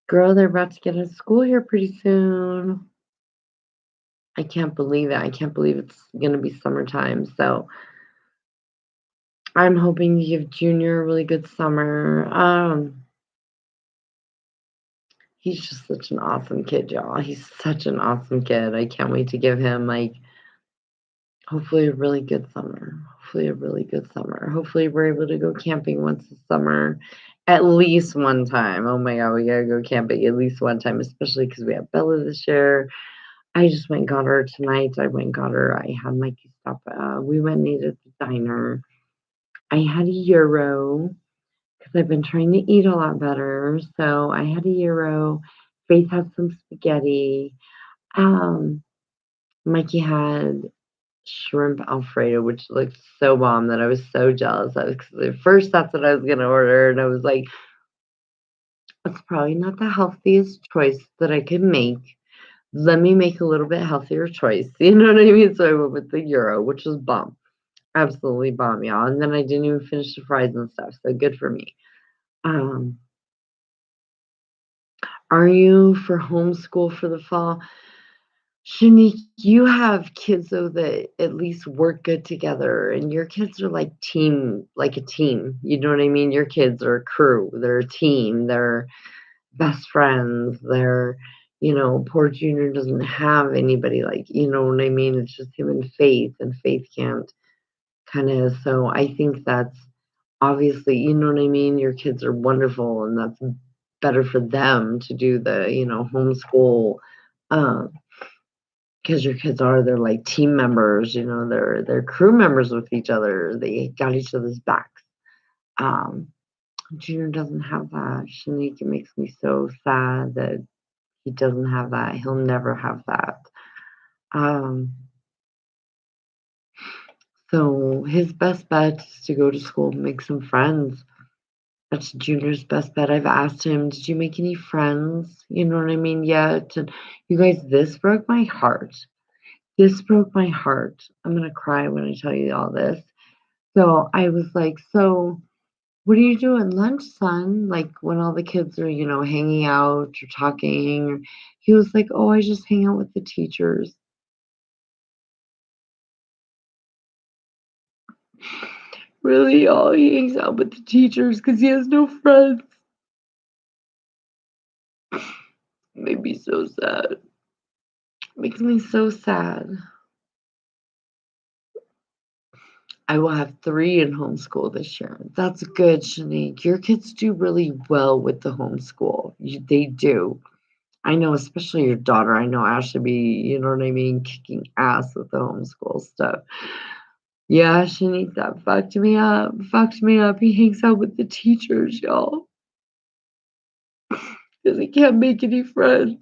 Girl, they're about to get out of school here pretty soon. I can't believe it. I can't believe it's gonna be summertime. So I'm hoping to give Junior a really good summer. He's just such an awesome kid, y'all. He's such an awesome kid. I can't wait to give him, like, hopefully a really good summer. Hopefully a really good summer. Hopefully we're able to go camping once this summer, at least one time. Oh my God, we gotta go camping at least one time, especially because we have Bella this year. I just went and got her tonight. I went and got her. I had Mikey stop. We went and ate at the diner. I had a Euro because I've been trying to eat a lot better. So I had a Euro. Faith had some spaghetti. Um, Mikey had shrimp Alfredo, which looked so bomb that I was so jealous of. Because at first, that's what I was gonna order, and I was like, "It's probably not the healthiest choice that I could make. Let me make a little bit healthier choice." You know what I mean? So I went with the Euro, which was bomb, absolutely bomb, y'all. And then I didn't even finish the fries and stuff, so good for me. Um, are you for homeschool for the fall? Shanique, you have kids though that at least work good together, and your kids are like a team. You know what I mean? Your kids are a crew, they're a team, they're best friends. Poor Junior doesn't have anybody like, you know what I mean? It's just him and Faith can't kind of. So I think that's obviously, you know what I mean? Your kids are wonderful, and that's better for them to do the, homeschool. Um, because your kids they're like team members, they're crew members with each other. They got each other's backs. Um, Junior doesn't have that. Shanique, it makes me so sad that he doesn't have that. He'll never have that. Um, so his best bet is to go to school, make some friends. That's Junior's best bet. I've asked him, did you make any friends? You know what I mean? Yet. And you guys, this broke my heart. This broke my heart. I'm going to cry when I tell you all this. So I was like, so "What are you doing lunch, son?" Like, when all the kids are, hanging out or talking. He was like, "Oh, I just hang out with the teachers." Really, all he hangs out with the teachers because he has no friends. Made me so sad. Makes me so sad. I will have 3 in homeschool this year. That's good, Shanique. Your kids do really well with the homeschool. They do. I know, especially your daughter. I know Ashley be, you know what I mean, kicking ass with the homeschool stuff. Yeah, Shanique, that fucked me up. Fucked me up. He hangs out with the teachers, y'all, because he can't make any friends.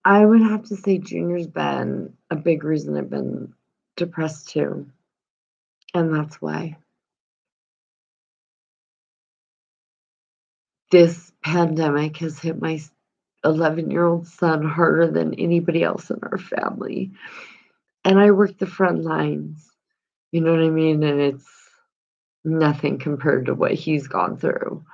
I would have to say Junior's been a big reason I've been depressed too. And that's why this pandemic has hit my 11-year-old son harder than anybody else in our family. And I work the front lines, you know what I mean? And it's nothing compared to what he's gone through.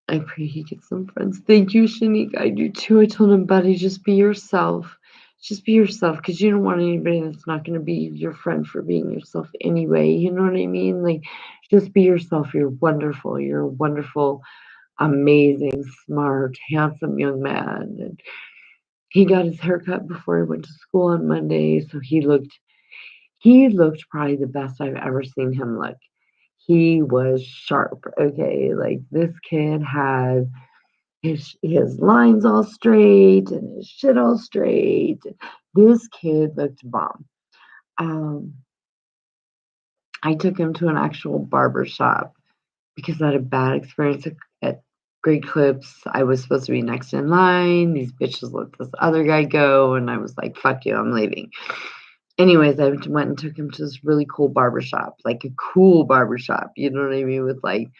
I pray he gets some friends. Thank you, Shanique. I do too. I told him, buddy, just be yourself. Just be yourself because you don't want anybody that's not going to be your friend for being yourself anyway. You know what I mean? Like, just be yourself. You're wonderful. You're a wonderful, amazing, smart, handsome young man. And he got his haircut before he went to school on Monday, so he looked probably the best I've ever seen him look. He was sharp. Okay, like this kid had his lines all straight and his shit all straight. This kid looked bomb. Um, I took him to an actual barber shop because I had a bad experience at Great Clips. I was supposed to be next in line. These bitches let this other guy go, and I was like, "Fuck you, I'm leaving." Anyways, I went and took him to this really cool barber shop, like a cool barber shop. You know what I mean? With like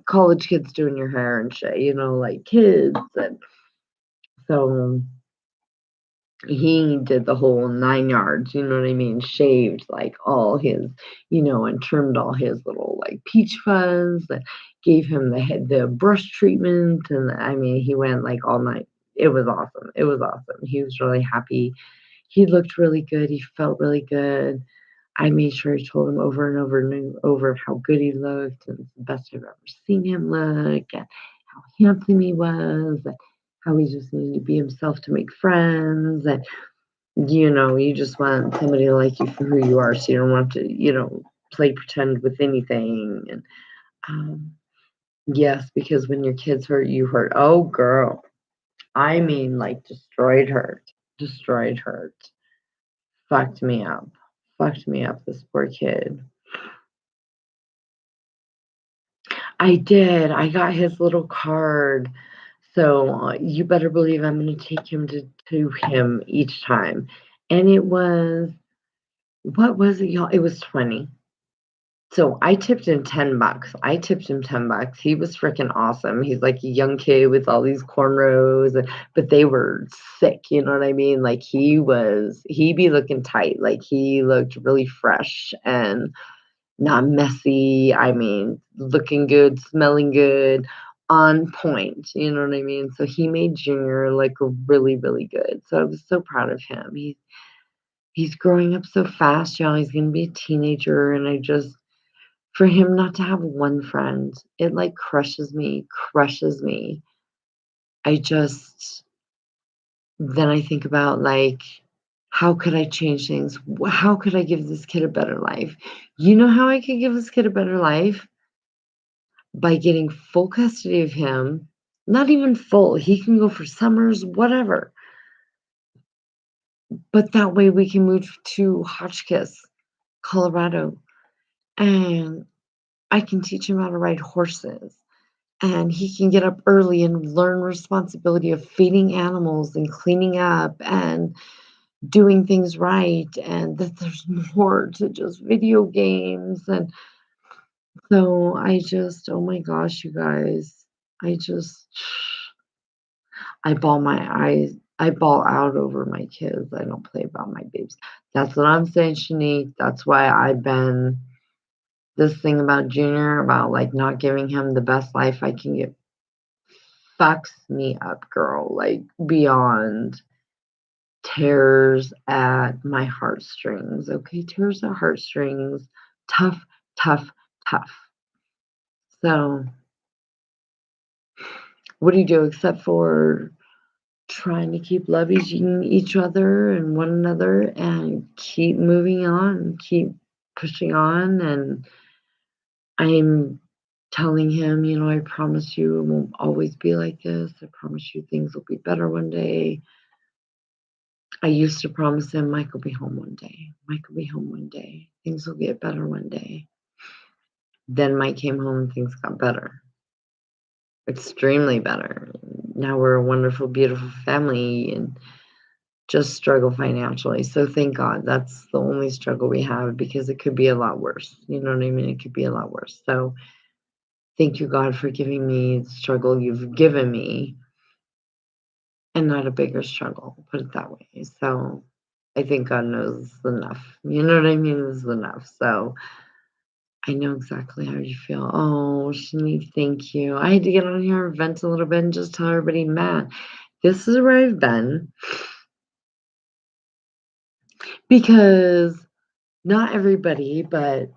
college kids doing your hair and shit. Like kids, and so he did the whole 9 yards, you know what I mean? Shaved like all his, and trimmed all his little like peach fuzz, gave him the brush treatment, and I mean he went like all night. It was awesome. It was awesome. He was really happy. He looked really good. He felt really good. I made sure I told him over and over and over how good he looked, and it's the best I've ever seen him look, and how handsome he was, and how he just needed to be himself to make friends, and you just want somebody to like you for who you are, so you don't want to, play pretend with anything. And um, yes, because when your kids hurt, you hurt. Oh, girl, I mean, like destroyed hurt, fucked me up. This poor kid. I did. I got his little card. So you better believe I'm going to take him to him each time. And it was, what was it, y'all? It was 20. So I tipped him $10. I tipped him $10. He was freaking awesome. He's like a young kid with all these cornrows, but they were sick. You know what I mean? Like he be looking tight. Like he looked really fresh and not messy. I mean, looking good, smelling good, on point. You know what I mean? So he made Junior like really, really good. So I was so proud of him. He's growing up so fast, y'all. He's gonna be a teenager, and for him not to have one friend, it like crushes me, crushes me. I just then I think about like how could I change things? How could I give this kid a better life? You know how I could give this kid a better life? By getting full custody of him. Not even full, he can go for summers, whatever. But that way we can move to Hotchkiss, Colorado, and I can teach him how to ride horses. And he can get up early and learn responsibility of feeding animals and cleaning up and doing things right, and that there's more to just video games. And so oh my gosh, you guys, I bawl my eyes. I ball out over my kids. I don't play about my babies. That's what I'm saying, Shanique. That's why I've been this thing about Junior, about like not giving him the best life I can give, fucks me up, girl. Like beyond tears at my heartstrings. Okay, tears at heartstrings. Tough, tough, tough. So, what do you do except for trying to keep loving each other and one another and keep moving on, keep pushing on? And I'm telling him, I promise you it won't always be like this. I promise you things will be better one day. I used to promise him Mike will be home one day. Mike will be home one day. Things will get better one day. Then Mike came home and things got better. Extremely better. Now we're a wonderful, beautiful family and just struggle financially. So thank God that's the only struggle we have, because it could be a lot worse. You know what I mean? It could be a lot worse. So thank you, God, for giving me the struggle you've given me and not a bigger struggle, put it that way. So I think God knows enough. You know what I mean? Is enough. So I know exactly how you feel. Oh, Shanique, thank you. I had to get on here and vent a little bit and just tell everybody, man, this is where I've been. Because not everybody, but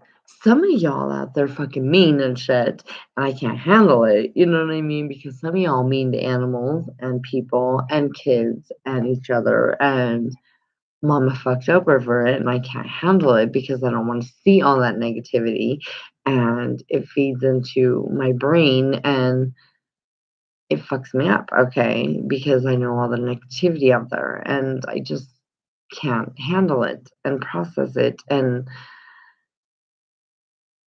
some of y'all out there fucking mean and shit, and I can't handle it. You know what I mean? Because some of y'all mean to animals and people and kids and each other, and mama fucked up over it, and I can't handle it because I don't want to see all that negativity, and it feeds into my brain and it fucks me up, okay? Because I know all the negativity out there, and I just can't handle it and process it and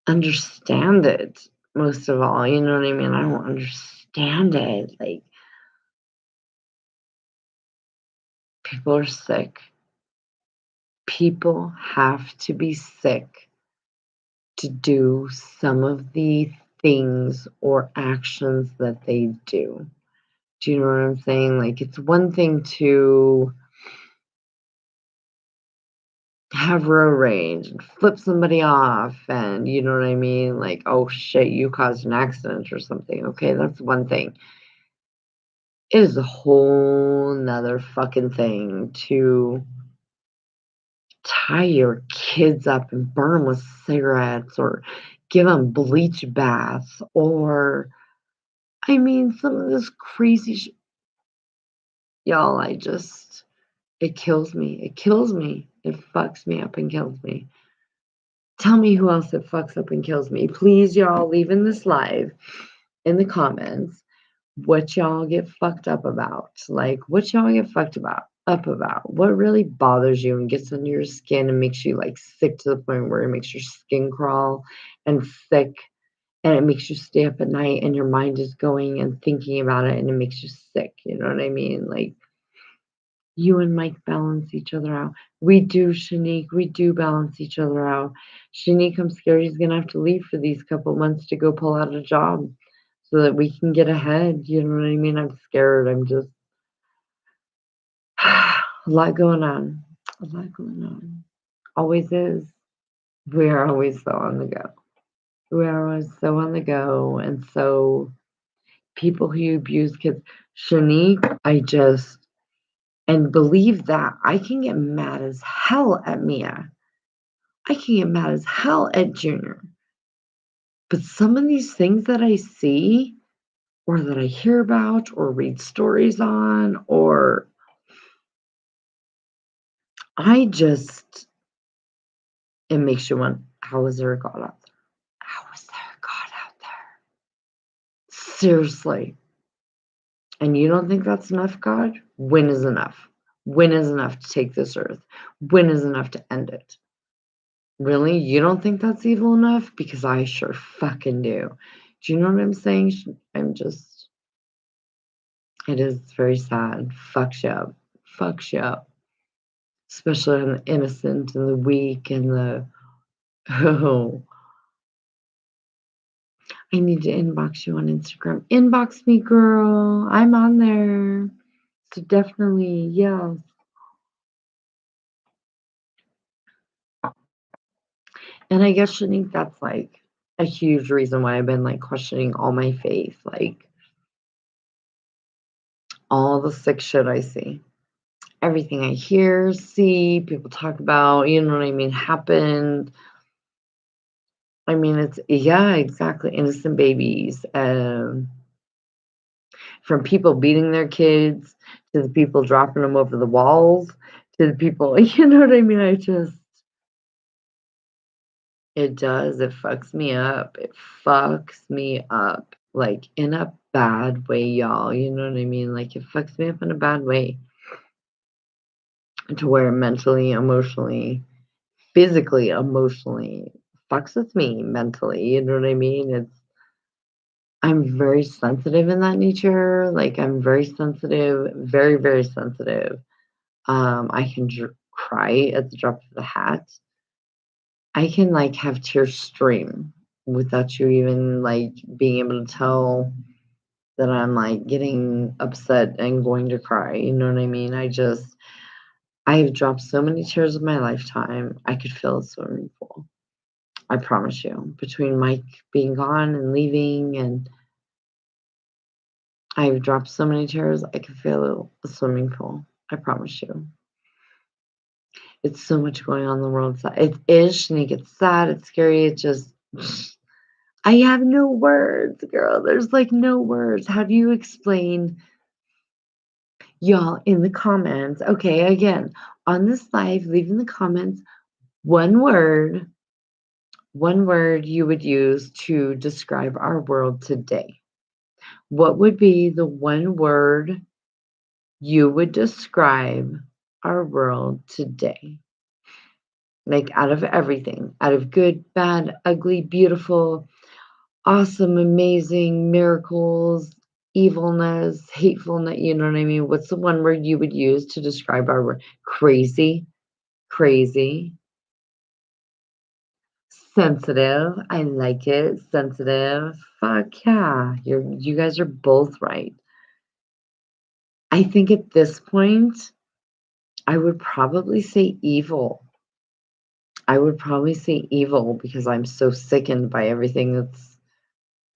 understand it, most of all, you know what I mean? I don't understand it. Like, people are sick. People have to be sick to do some of the things or actions that they do. Do you know what I'm saying? Like, it's one thing to have road rage and flip somebody off, and you know what I mean? Like, oh shit, you caused an accident or something. Okay, that's one thing. It is a whole nother fucking thing to tie your kids up and burn them with cigarettes or give them bleach baths or, I mean, some of this crazy y'all, it kills me. It kills me. It fucks me up and kills me. Tell me who else it fucks up and kills me. Please, y'all, leave in this live in the comments what y'all get fucked up about. Like, what y'all get fucked up about. What really bothers you and gets under your skin and makes you like sick to the point where it makes your skin crawl and sick, and it makes you stay up at night and your mind is going and thinking about it and it makes you sick. You know what I mean? Like, you and Mike balance each other out. We do, Shanique. We do balance each other out. Shanique, I'm scared he's gonna have to leave for these couple months to go pull out a job so that we can get ahead. You know what I mean? I'm scared. I'm just a lot going on. A lot going on. Always is. We are always so on the go. We are always so on the go. And so people who abuse kids, Shanique, and believe that I can get mad as hell at Mia. I can get mad as hell at Junior. But some of these things that I see or that I hear about or read stories on, or I just, it makes you want, how is there a God out there? How is there a God out there? Seriously. And you don't think that's enough, God? When is enough? When is enough to take this earth? When is enough to end it? Really? You don't think that's evil enough? Because I sure fucking do. Do you know what I'm saying? I'm just, it is very sad. Fucks you up. Fucks you up. Especially on the innocent and the weak and the, oh, I need to inbox you on Instagram. Inbox me, girl. I'm on there. So definitely, yeah. And I guess Shanique, that's like a huge reason why I've been like questioning all my faith, like all the sick shit I see, everything I hear, see, people talk about, you know what I mean, happened. I mean, it's, yeah, exactly. Innocent babies, from people beating their kids to the people dropping them over the walls to the people, you know what I mean? It does. It fucks me up. It fucks me up, like, in a bad way, y'all, you know what I mean? Like, it fucks me up in a bad way to where mentally, emotionally, physically, emotionally, fucks with me mentally, you know what I mean? I'm very sensitive in that nature, like, I'm very sensitive, very, very sensitive. I can cry at the drop of the hat. I can, like, have tears stream without you even, like, being able to tell that I'm, like, getting upset and going to cry, you know what I mean? I've dropped so many tears in my lifetime, I could fill a swimming pool. I promise you. Between Mike being gone and leaving, and I've dropped so many tears, I could fill a swimming pool. I promise you. It's so much going on in the world. It is, Shanique. It's sad. It's scary. It just, I have no words, girl. There's like no words. How do you explain, y'all, in the comments? Okay, again, on this live, leave in the comments one word you would use to describe our world today. What would be the one word you would describe our world today? Like out of everything, out of good, bad, ugly, beautiful, awesome, amazing, miracles, evilness, hatefulness, you know what I mean? What's the one word you would use to describe our world? Crazy, crazy, sensitive. I like it. Sensitive. Fuck yeah. You guys are both right. I think at this point, I would probably say evil. I would probably say evil because I'm so sickened by everything that's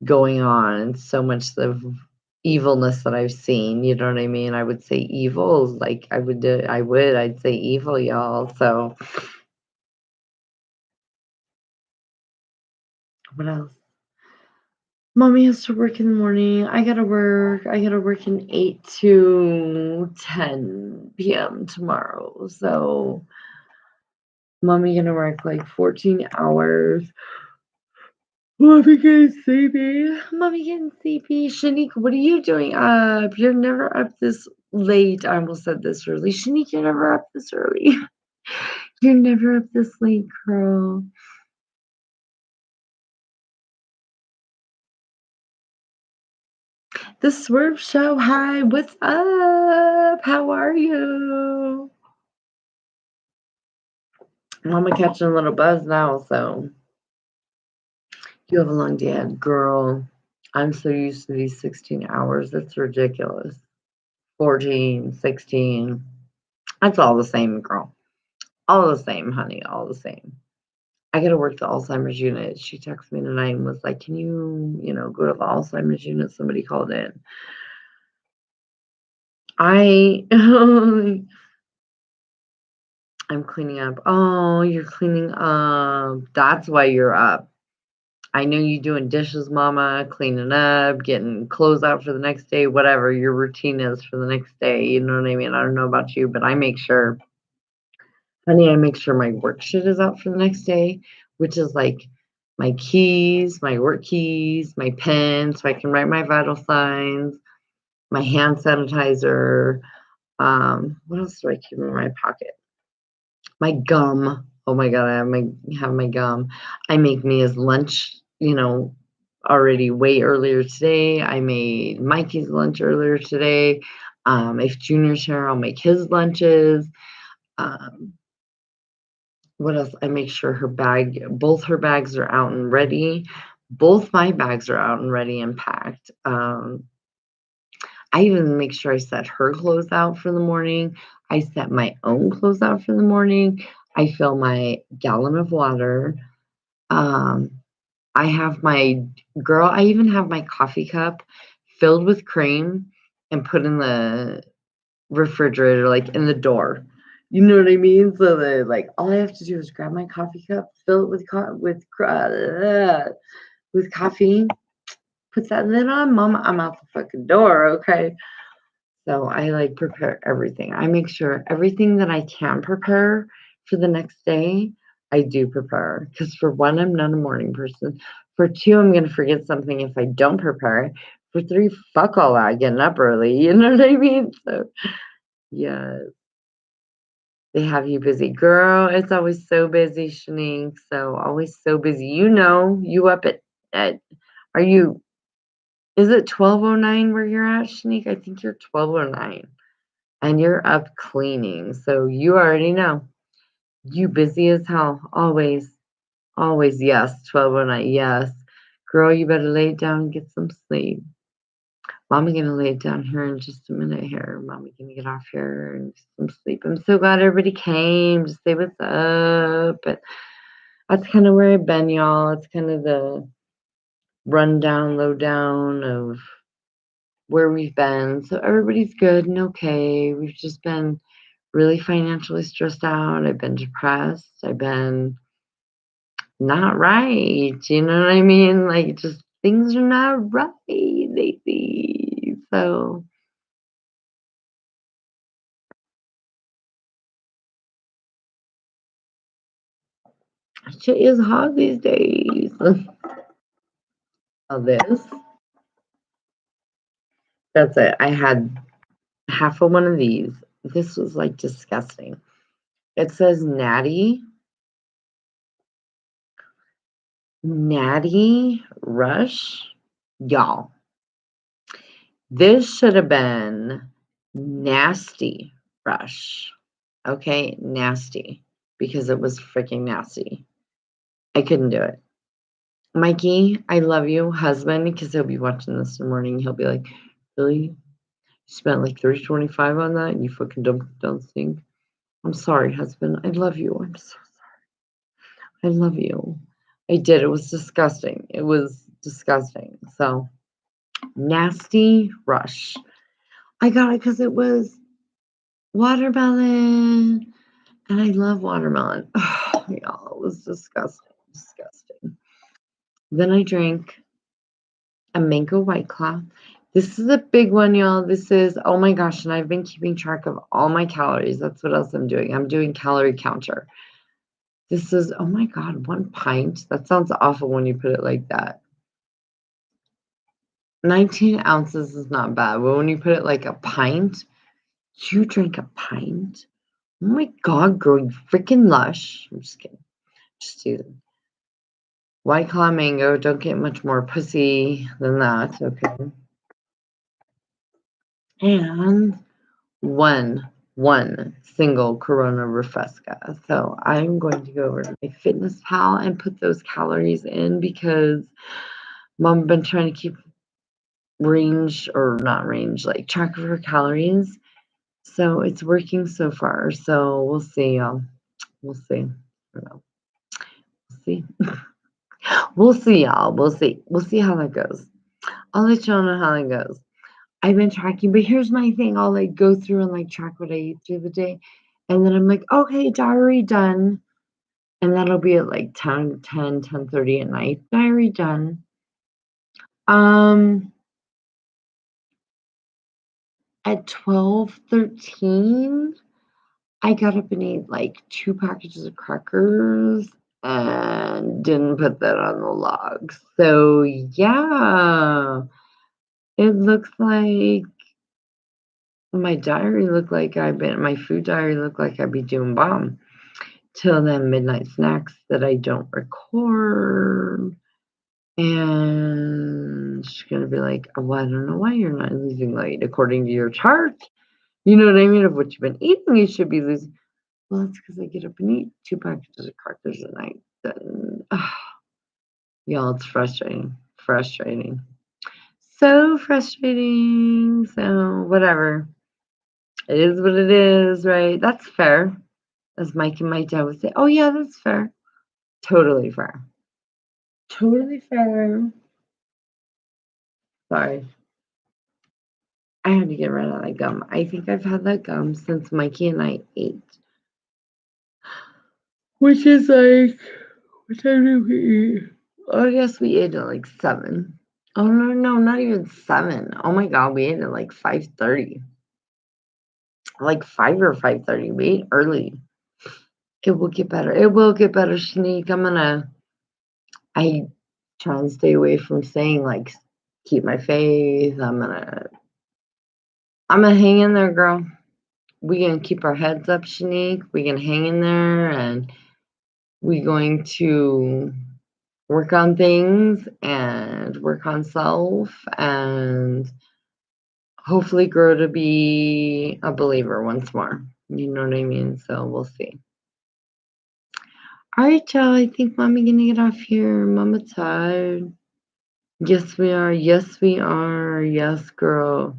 going on and so much of evilness that I've seen. You know what I mean? I would say evil. Like I'd say evil, y'all. So what else? Mommy has to work in the morning. I gotta work. I gotta work in 8 to 10 p.m. tomorrow. So mommy gonna work like 14 hours. Mommy getting sleepy. Mommy getting sleepy. Shanique, what are you doing up? You're never up this late. I almost said this early. Shanique, you're never up this early. You're never up this late, girl. The Swerve Show. Hi, what's up? How are you? Mama catching a little buzz now, so you have a long day, girl. I'm so used to these 16 hours. It's ridiculous. 14, 16. That's all the same, girl. All the same, honey. All the same. I gotta work the Alzheimer's unit. She texted me tonight and was like, "Can you go to the Alzheimer's unit? Somebody called in." I I'm cleaning up. Oh, you're cleaning up. That's why you're up. I know you doing dishes, mama, cleaning up, getting clothes out for the next day, whatever your routine is for the next day. You know what I mean? I don't know about you, but I make sure, honey, I make sure my work shit is out for the next day, which is like my keys, my work keys, my pen, so I can write my vital signs, my hand sanitizer. What else do I keep in my pocket? My gum. Oh my god, I have my gum. I make Mia's lunch, already way earlier today. I made Mikey's lunch earlier today. If Junior's here, I'll make his lunches. Um, what else? I make sure both her bags are out and ready. Both my bags are out and ready and packed. I even make sure I set her clothes out for the morning. I set my own clothes out for the morning. I fill my gallon of water. Um, I have my girl, I even have my coffee cup filled with cream and put in the refrigerator, like in the door. You know what I mean? So that like all I have to do is grab my coffee cup, fill it with coffee, put that lid on, mama, I'm out the fucking door, okay? So I like prepare everything. I make sure everything that I can prepare for the next day, I do prepare. Because for one, I'm not a morning person. For two, I'm gonna forget something if I don't prepare it. For three, fuck all that, getting up early. You know what I mean? So yeah, they have you busy, girl. It's always so busy, Shanique. So always so busy. You know, you up at are you? Is it 12:09 where you're at, Shanique? I think you're 12:09. And you're up cleaning. So you already know. You busy as hell. Always. Always. Yes. 12:09. Yes. Girl, you better lay it down and get some sleep. Mama gonna lay it down here in just a minute here. Mama gonna get off here and get some sleep. I'm so glad everybody came to say what's up. But that's kind of where I've been, y'all. It's kind of the rundown, lowdown of where we've been. So everybody's good and okay. We've just been really financially stressed out. I've been depressed. I've been not right. You know what I mean? Like, just things are not right lately. So, shit is hard these days. Oh, this. That's it. I had half of one of these. This was like disgusting. It says Natty Rush. Y'all, this should have been Nasty Rush. Okay, nasty. Because it was freaking nasty. I couldn't do it. Mikey, I love you, husband, because he'll be watching this in the morning. He'll be like, really? You spent like 325 on that and you fucking don't think? I'm sorry, husband. I love you. I'm so sorry. I love you. I did. It was disgusting. It was disgusting. So, nasty rush. I got it because it was watermelon. And I love watermelon. Oh, y'all, it was disgusting. Disgusting. Then I drank a mango white claw. This is a big one, y'all. This is, oh my gosh, and I've been keeping track of all my calories. That's what else I'm doing. I'm doing calorie counter. This is, oh my God, 1 pint. That sounds awful when you put it like that. 19 ounces is not bad, but when you put it like a pint, you drink a pint? Oh my God, girl, you freaking lush. I'm just kidding. Just teasing. White Claw mango, don't get much more pussy than that, okay? And one single Corona Refresca. So I'm going to go over to my Fitness Pal and put those calories in because Mom been trying to keep range or not range, like track of her calories. So it's working so far. So we'll see, y'all. We'll see. I don't know. We'll see. We'll see, y'all. We'll see. We'll see how that goes. I'll let y'all know how that goes. I've been tracking, but here's my thing. I'll like go through and like track what I ate through the day. And then I'm like, okay, diary done. And that'll be at like 10:30 at night. Diary done. Um, at 12:13, I got up and ate like 2 packages of crackers and didn't put that on the log. So yeah, it looks like my food diary looked like I'd be doing bomb till then midnight snacks that I don't record. And she's gonna be like, well, I don't know why you're not losing weight according to your chart. You know what I mean? Of what you've been eating, you should be losing. Well, it's because I get up and eat 2 packages of crackers a night. Then, y'all, it's frustrating. Frustrating. So frustrating. So whatever. It is what it is, right? That's fair. As Mike and my dad would say, oh yeah, that's fair. Totally fair. Totally fair. Sorry. I had to get rid of that gum. I think I've had that gum since Mikey and I ate. Which is like, what time did we eat? Oh, I guess we ate at like 7. Oh, no, not even 7. Oh my God, we ate at like 5:30. Like 5 or 5:30. We ate early. It will get better. It will get better, Shanique. I try and stay away from saying like, keep my faith. I'm gonna hang in there, girl. We gonna keep our heads up, Shanique. We gonna hang in there, and we going to work on things and work on self and hopefully grow to be a believer once more. You know what I mean? So we'll see. All right, y'all. I think mommy gonna get off here. Mama tired. Yes, we are. Yes, we are. Yes, girl.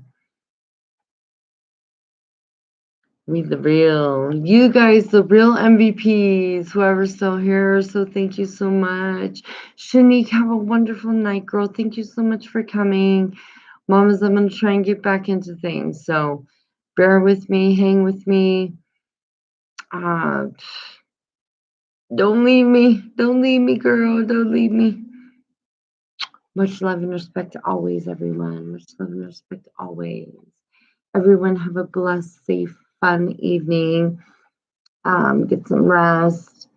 We the real. You guys, the real MVPs. Whoever's still here. So thank you so much. Shanique, have a wonderful night, girl. Thank you so much for coming. Mamas, I'm going to try and get back into things. So bear with me. Hang with me. Uh, don't leave me. Don't leave me, girl. Don't leave me. Much love and respect always, everyone. Much love and respect always. Everyone have a blessed, safe, fun evening. Get some rest.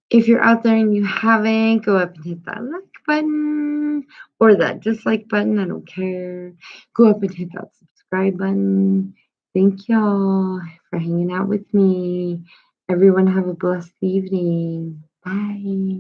If you're out there and you haven't, go up and hit that like button or that dislike button. I don't care. Go up and hit that subscribe button. Thank y'all for hanging out with me. Everyone have a blessed evening. Bye.